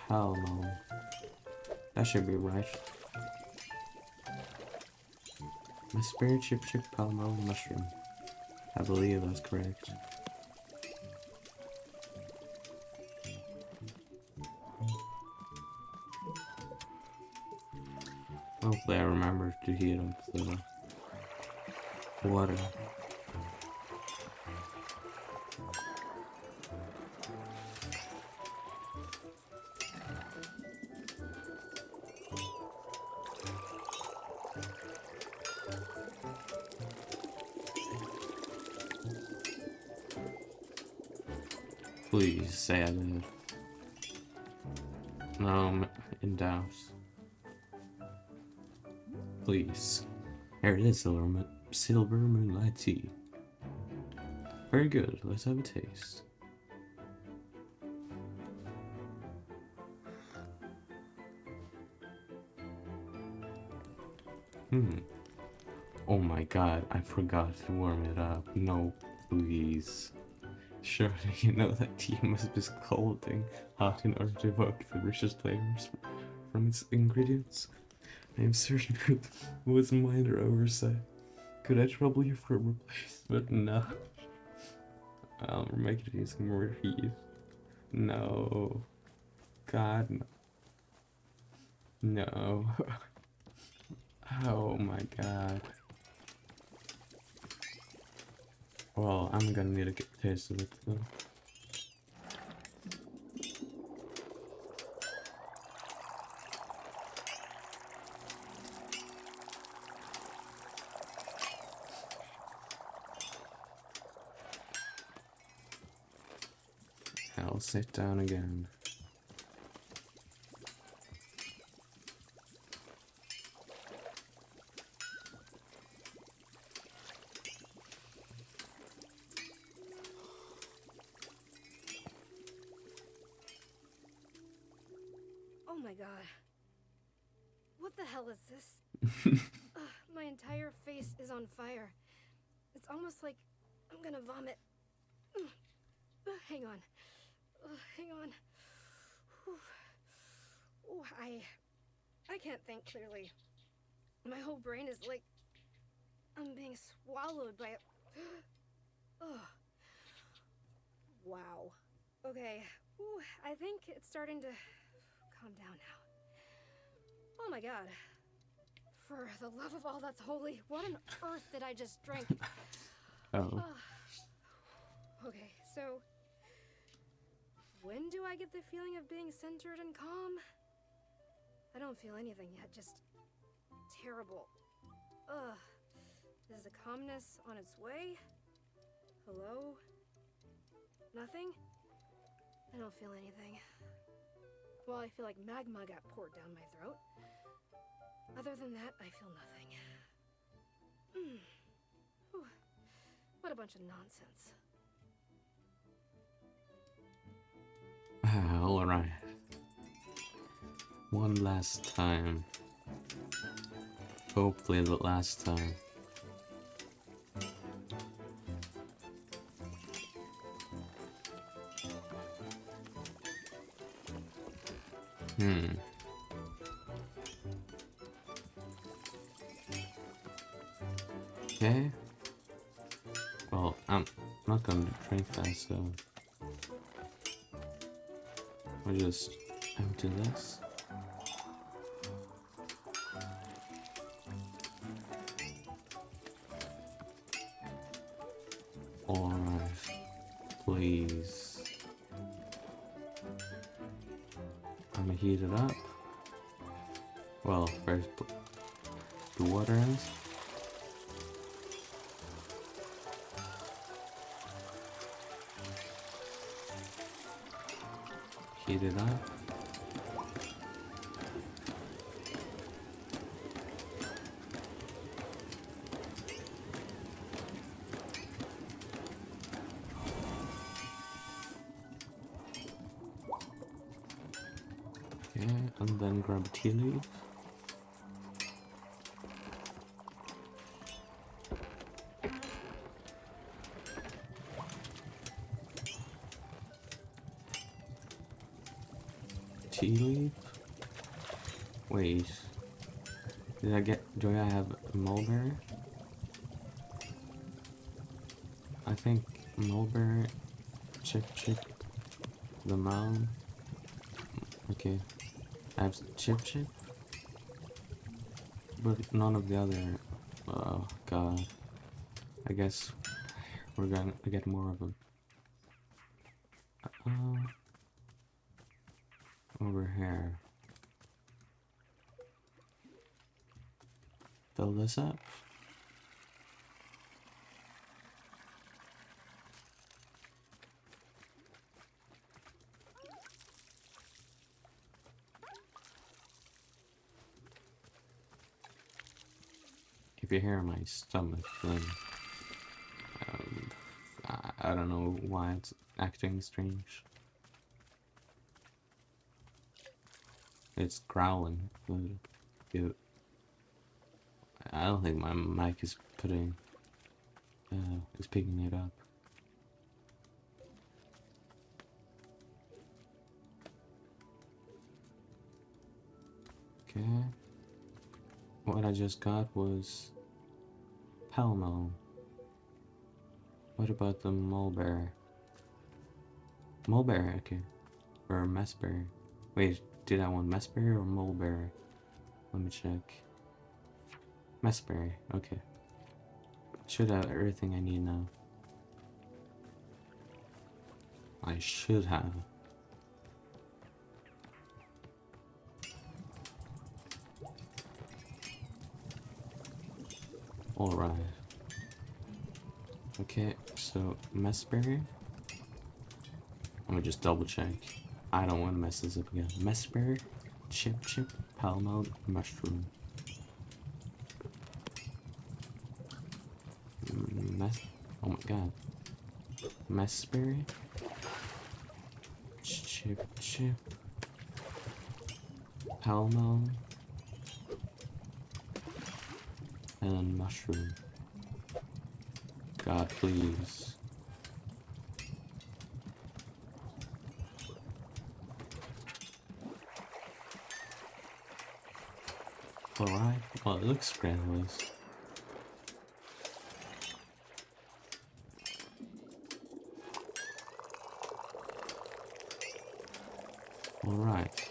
Hell no. That should be right. Messberry, chip, palmo, mushroom. I believe that's correct. Hopefully I remember to heat up the water. Please say I did. No, I'm in doubt. Please. There it is, silver moonlight tea. Very good. Let's have a taste. Oh my god, I forgot to warm it up. No, please. Surely you know that tea must be scalding hot in order to evoke delicious flavors from its ingredients. I am certain it was minor oversight. Could I trouble you for a replacement? No. I'll make it using more heat. No. God, no. No. Oh my god. Well, I'm gonna need to get a taste of it though. I'll sit down again. Oh my god. What the hell is this? My entire face is on fire. It's almost like I'm gonna vomit. Hang on. Hang on. Ooh, I can't think clearly. My whole brain is like I'm being swallowed by a... Ugh. Wow. Okay. Ooh, I think it's starting to calm down now. Oh my god. For the love of all that's holy, what on earth did I just drink? Oh. Okay, so when do I get the feeling of being centered and calm? I don't feel anything yet, just terrible. Ugh. Is the calmness on its way? Hello? Nothing? I don't feel anything. Well, I feel like magma got poured down my throat. Other than that, I feel nothing. Whew. What a bunch of nonsense. Alright. One last time. Hopefully the last time. Okay. Well, I'm not gonna drink that, so I'll just empty this. Alright, please. I'm gonna heat it up. Well, first put the water in. Heat it up. Okay, and then grab a tea leaf. Tea leaf? Wait. Do I have mulberry? I think mulberry, chip, the mound. Okay. I have chip, but none of the other. Oh god. I guess we're gonna get more of them. Over here. Fill this up. If you hear my stomach, then um, I don't know why it's acting strange. It's growling, but I don't think my mic is picking it up. Okay. What I just got was Palmo. What about the mulberry? Mulberry, okay. Or messberry. Wait, did I want messberry or mulberry? Let me check. Messberry, okay. Should have everything I need now. I should have. Alright. Okay, so messberry. Let me just double check. I don't want to mess this up again. Messberry, chip, palmo, mushroom. Oh my god. Messberry, chip, palmo, and mushroom. God, please. Alright, well, it looks great at least. Alright.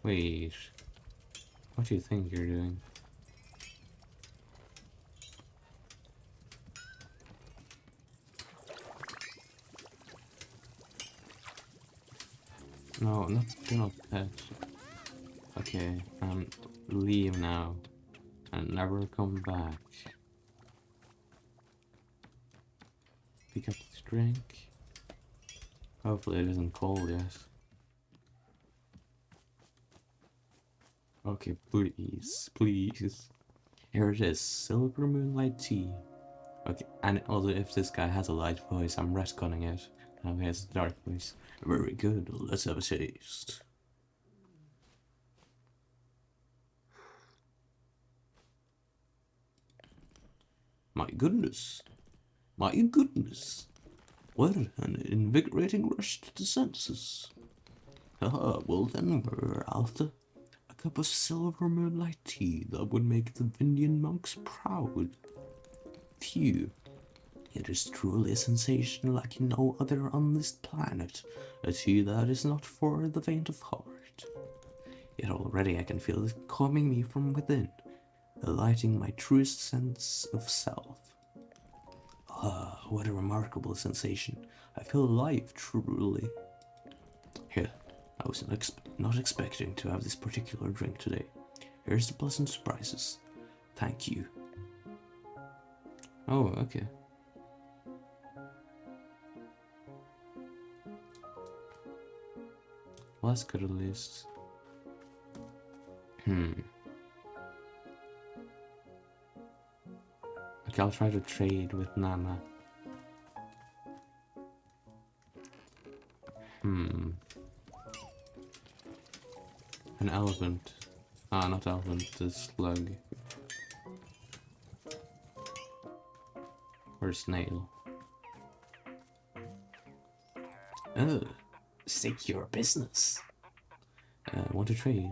Wait. What do you think you're doing? No, do not pet. Okay, leave now. And never come back. Pick up this drink. Hopefully it isn't cold yet. Okay, please. Here it is, Silver Moonlight Tea. Okay, and also if this guy has a light voice, I'm retconning it. Now he has a dark voice. Very good, let's have a taste. My goodness. What an invigorating rush to the senses. Well then, we're after a cup of silver moonlight tea that would make the Indian monks proud. Phew. It is truly a sensation like no other on this planet, a tea that is not for the faint of heart. Yet already I can feel it calming me from within, alighting my truest sense of self. Ah, what a remarkable sensation. I feel alive, truly. Here, I was not expecting to have this particular drink today. Here's the pleasant surprises. Thank you. Oh, okay. Well, that's good at least. Okay, I'll try to trade with Nana. An elephant. Ah, not elephant, the slug. Or snail. Oh, secure business. Want to trade?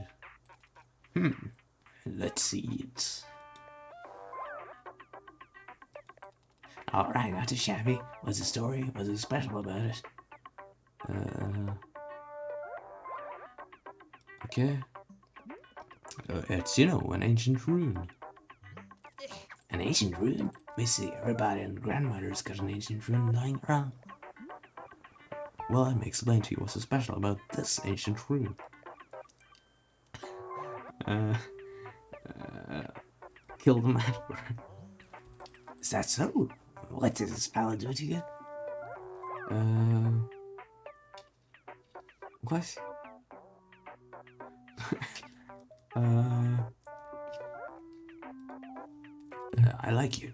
Let's see it. Alright, not too shabby. What's the story? What's so special about it? Okay. It's, an ancient rune. An ancient rune? We see everybody and grandmother's got an ancient rune lying around. Well, let me explain to you what's so special about this ancient rune. Kill the man. Is that so? What does this spell do to you? What? uh, I like you.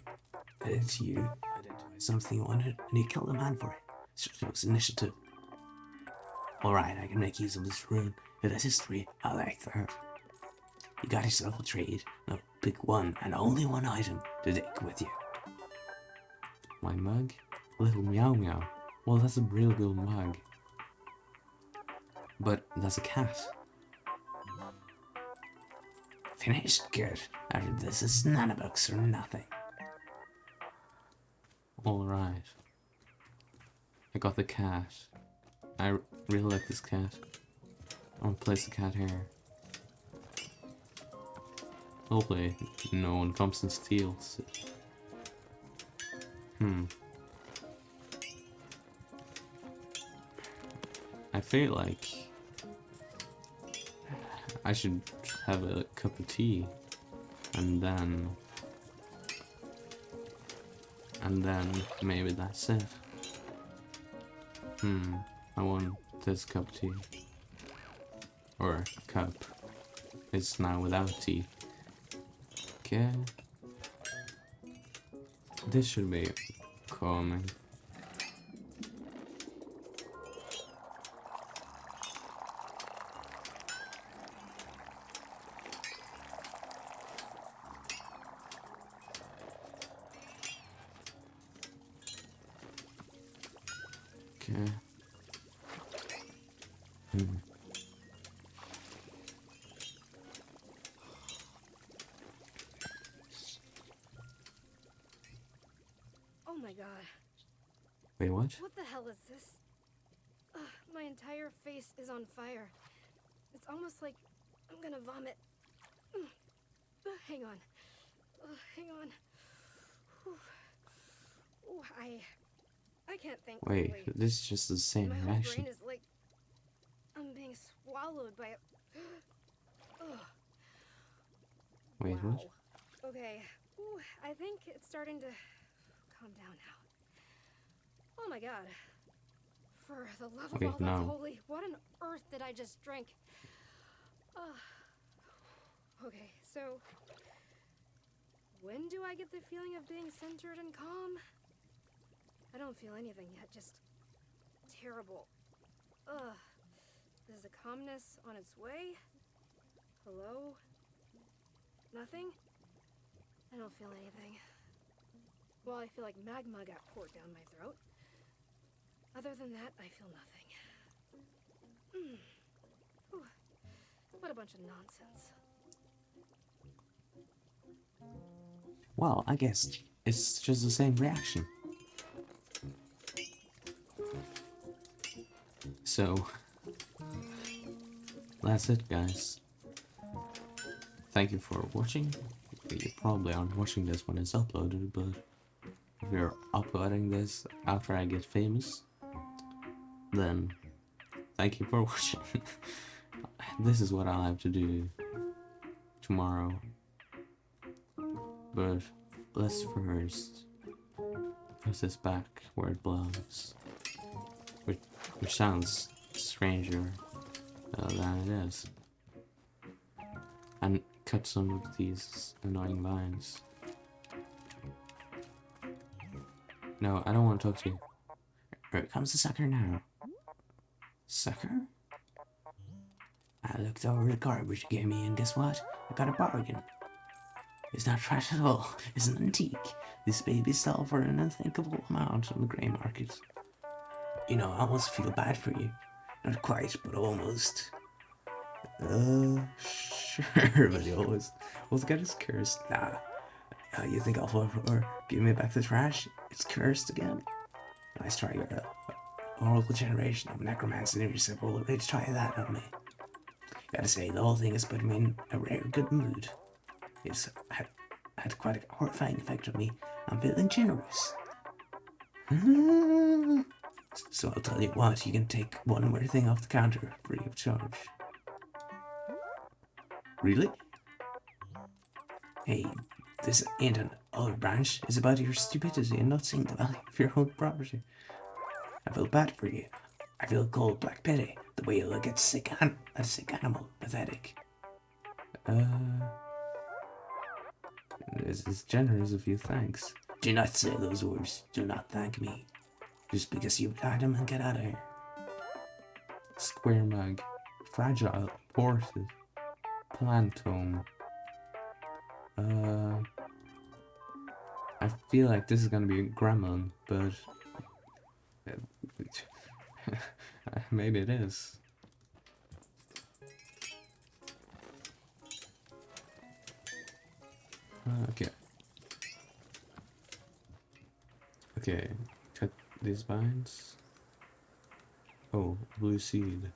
It's you identify something you wanted, and you killed a man for it. Shows initiative. Alright, I can make use of this rune. It has history I like for her. You got yourself a trade. Now pick one and only one item to take with you. My mug? Little meow meow. Well, that's a real good mug. But that's a cat. Finished? Good. After this, it's nanobooks or nothing. Alright. I got the cat. I really like this cat. I'm gonna place the cat here. Hopefully, no one comes and steals it. I feel like I should have a cup of tea and then maybe that's it. I want this cup of tea. Or cup. It's now without tea. Okay. This should be calming. Okay. Oh my god. Wait, what? What the hell is this? My entire face is on fire. It's almost like I'm gonna vomit. Hang on. Hang on. Ooh, I can't think Wait, clearly. this is just the same My whole reaction. brain is like I'm being swallowed by a. Wait, wow. what? Okay. Ooh, I think it's starting to calm down now. Oh my god. For the love of Wait, all that's no. holy, what on earth did I just drink? Okay, so when do I get the feeling of being centered and calm? I don't feel anything yet, just terrible. Is the calmness on its way? Hello? Nothing? I don't feel anything. Well, I feel like magma got poured down my throat. Other than that, I feel nothing. Whew. What a bunch of nonsense. Well, I guess it's just the same reaction. So, that's it, guys. Thank you for watching. You probably aren't watching this when it's uploaded, but if you're uploading this after I get famous, then thank you for watching. This is what I'll have to do tomorrow. But let's first put this back where it belongs. Which sounds stranger than it is. And cut some of these annoying lines. No, I don't want to talk to you. Here comes the sucker now. Sucker? I looked over the garbage you gave me and guess what? I got a bargain. It's not trash at all. It's an antique. This baby's sold for an unthinkable amount on the grey market. You know, I almost feel bad for you. Not quite, but almost. Sure, but you always got his cursed. Nah. You think I'll fall for her? Give me back the trash? It's cursed again. Nice try, girl. A whole generation of necromancy in your simple. Ready to try that on me. Gotta say, the whole thing has put me in a rare good mood. It's had quite a horrifying effect on me. I'm feeling generous. So I'll tell you what, you can take one more thing off the counter, free of charge. Really? Hey, this ain't an olive branch. It's about your stupidity and not seeing the value of your own property. I feel bad for you. I feel cold black pity. The way you look at a sick animal. Pathetic. This is generous of you, thanks. Do not say those words. Do not thank me. Just because you got him and get out of here. Square mug. Fragile. Ported. Plantome. I feel like this is gonna be a gremlin, but maybe it is. Okay. Okay, cut these vines. Oh, blue seed.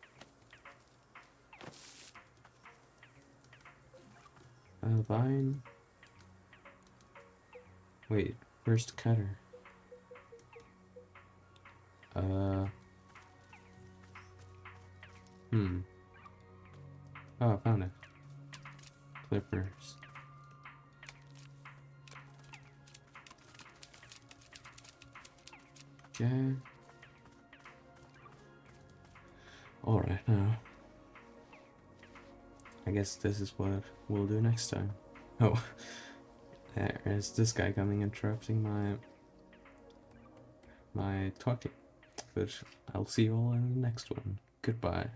Vine. Wait, where's the cutter? Oh, I found it. Clippers. Okay. Alright, now. I guess this is what we'll do next time. Oh, there's this guy coming interrupting my talking. But I'll see you all in the next one. Goodbye.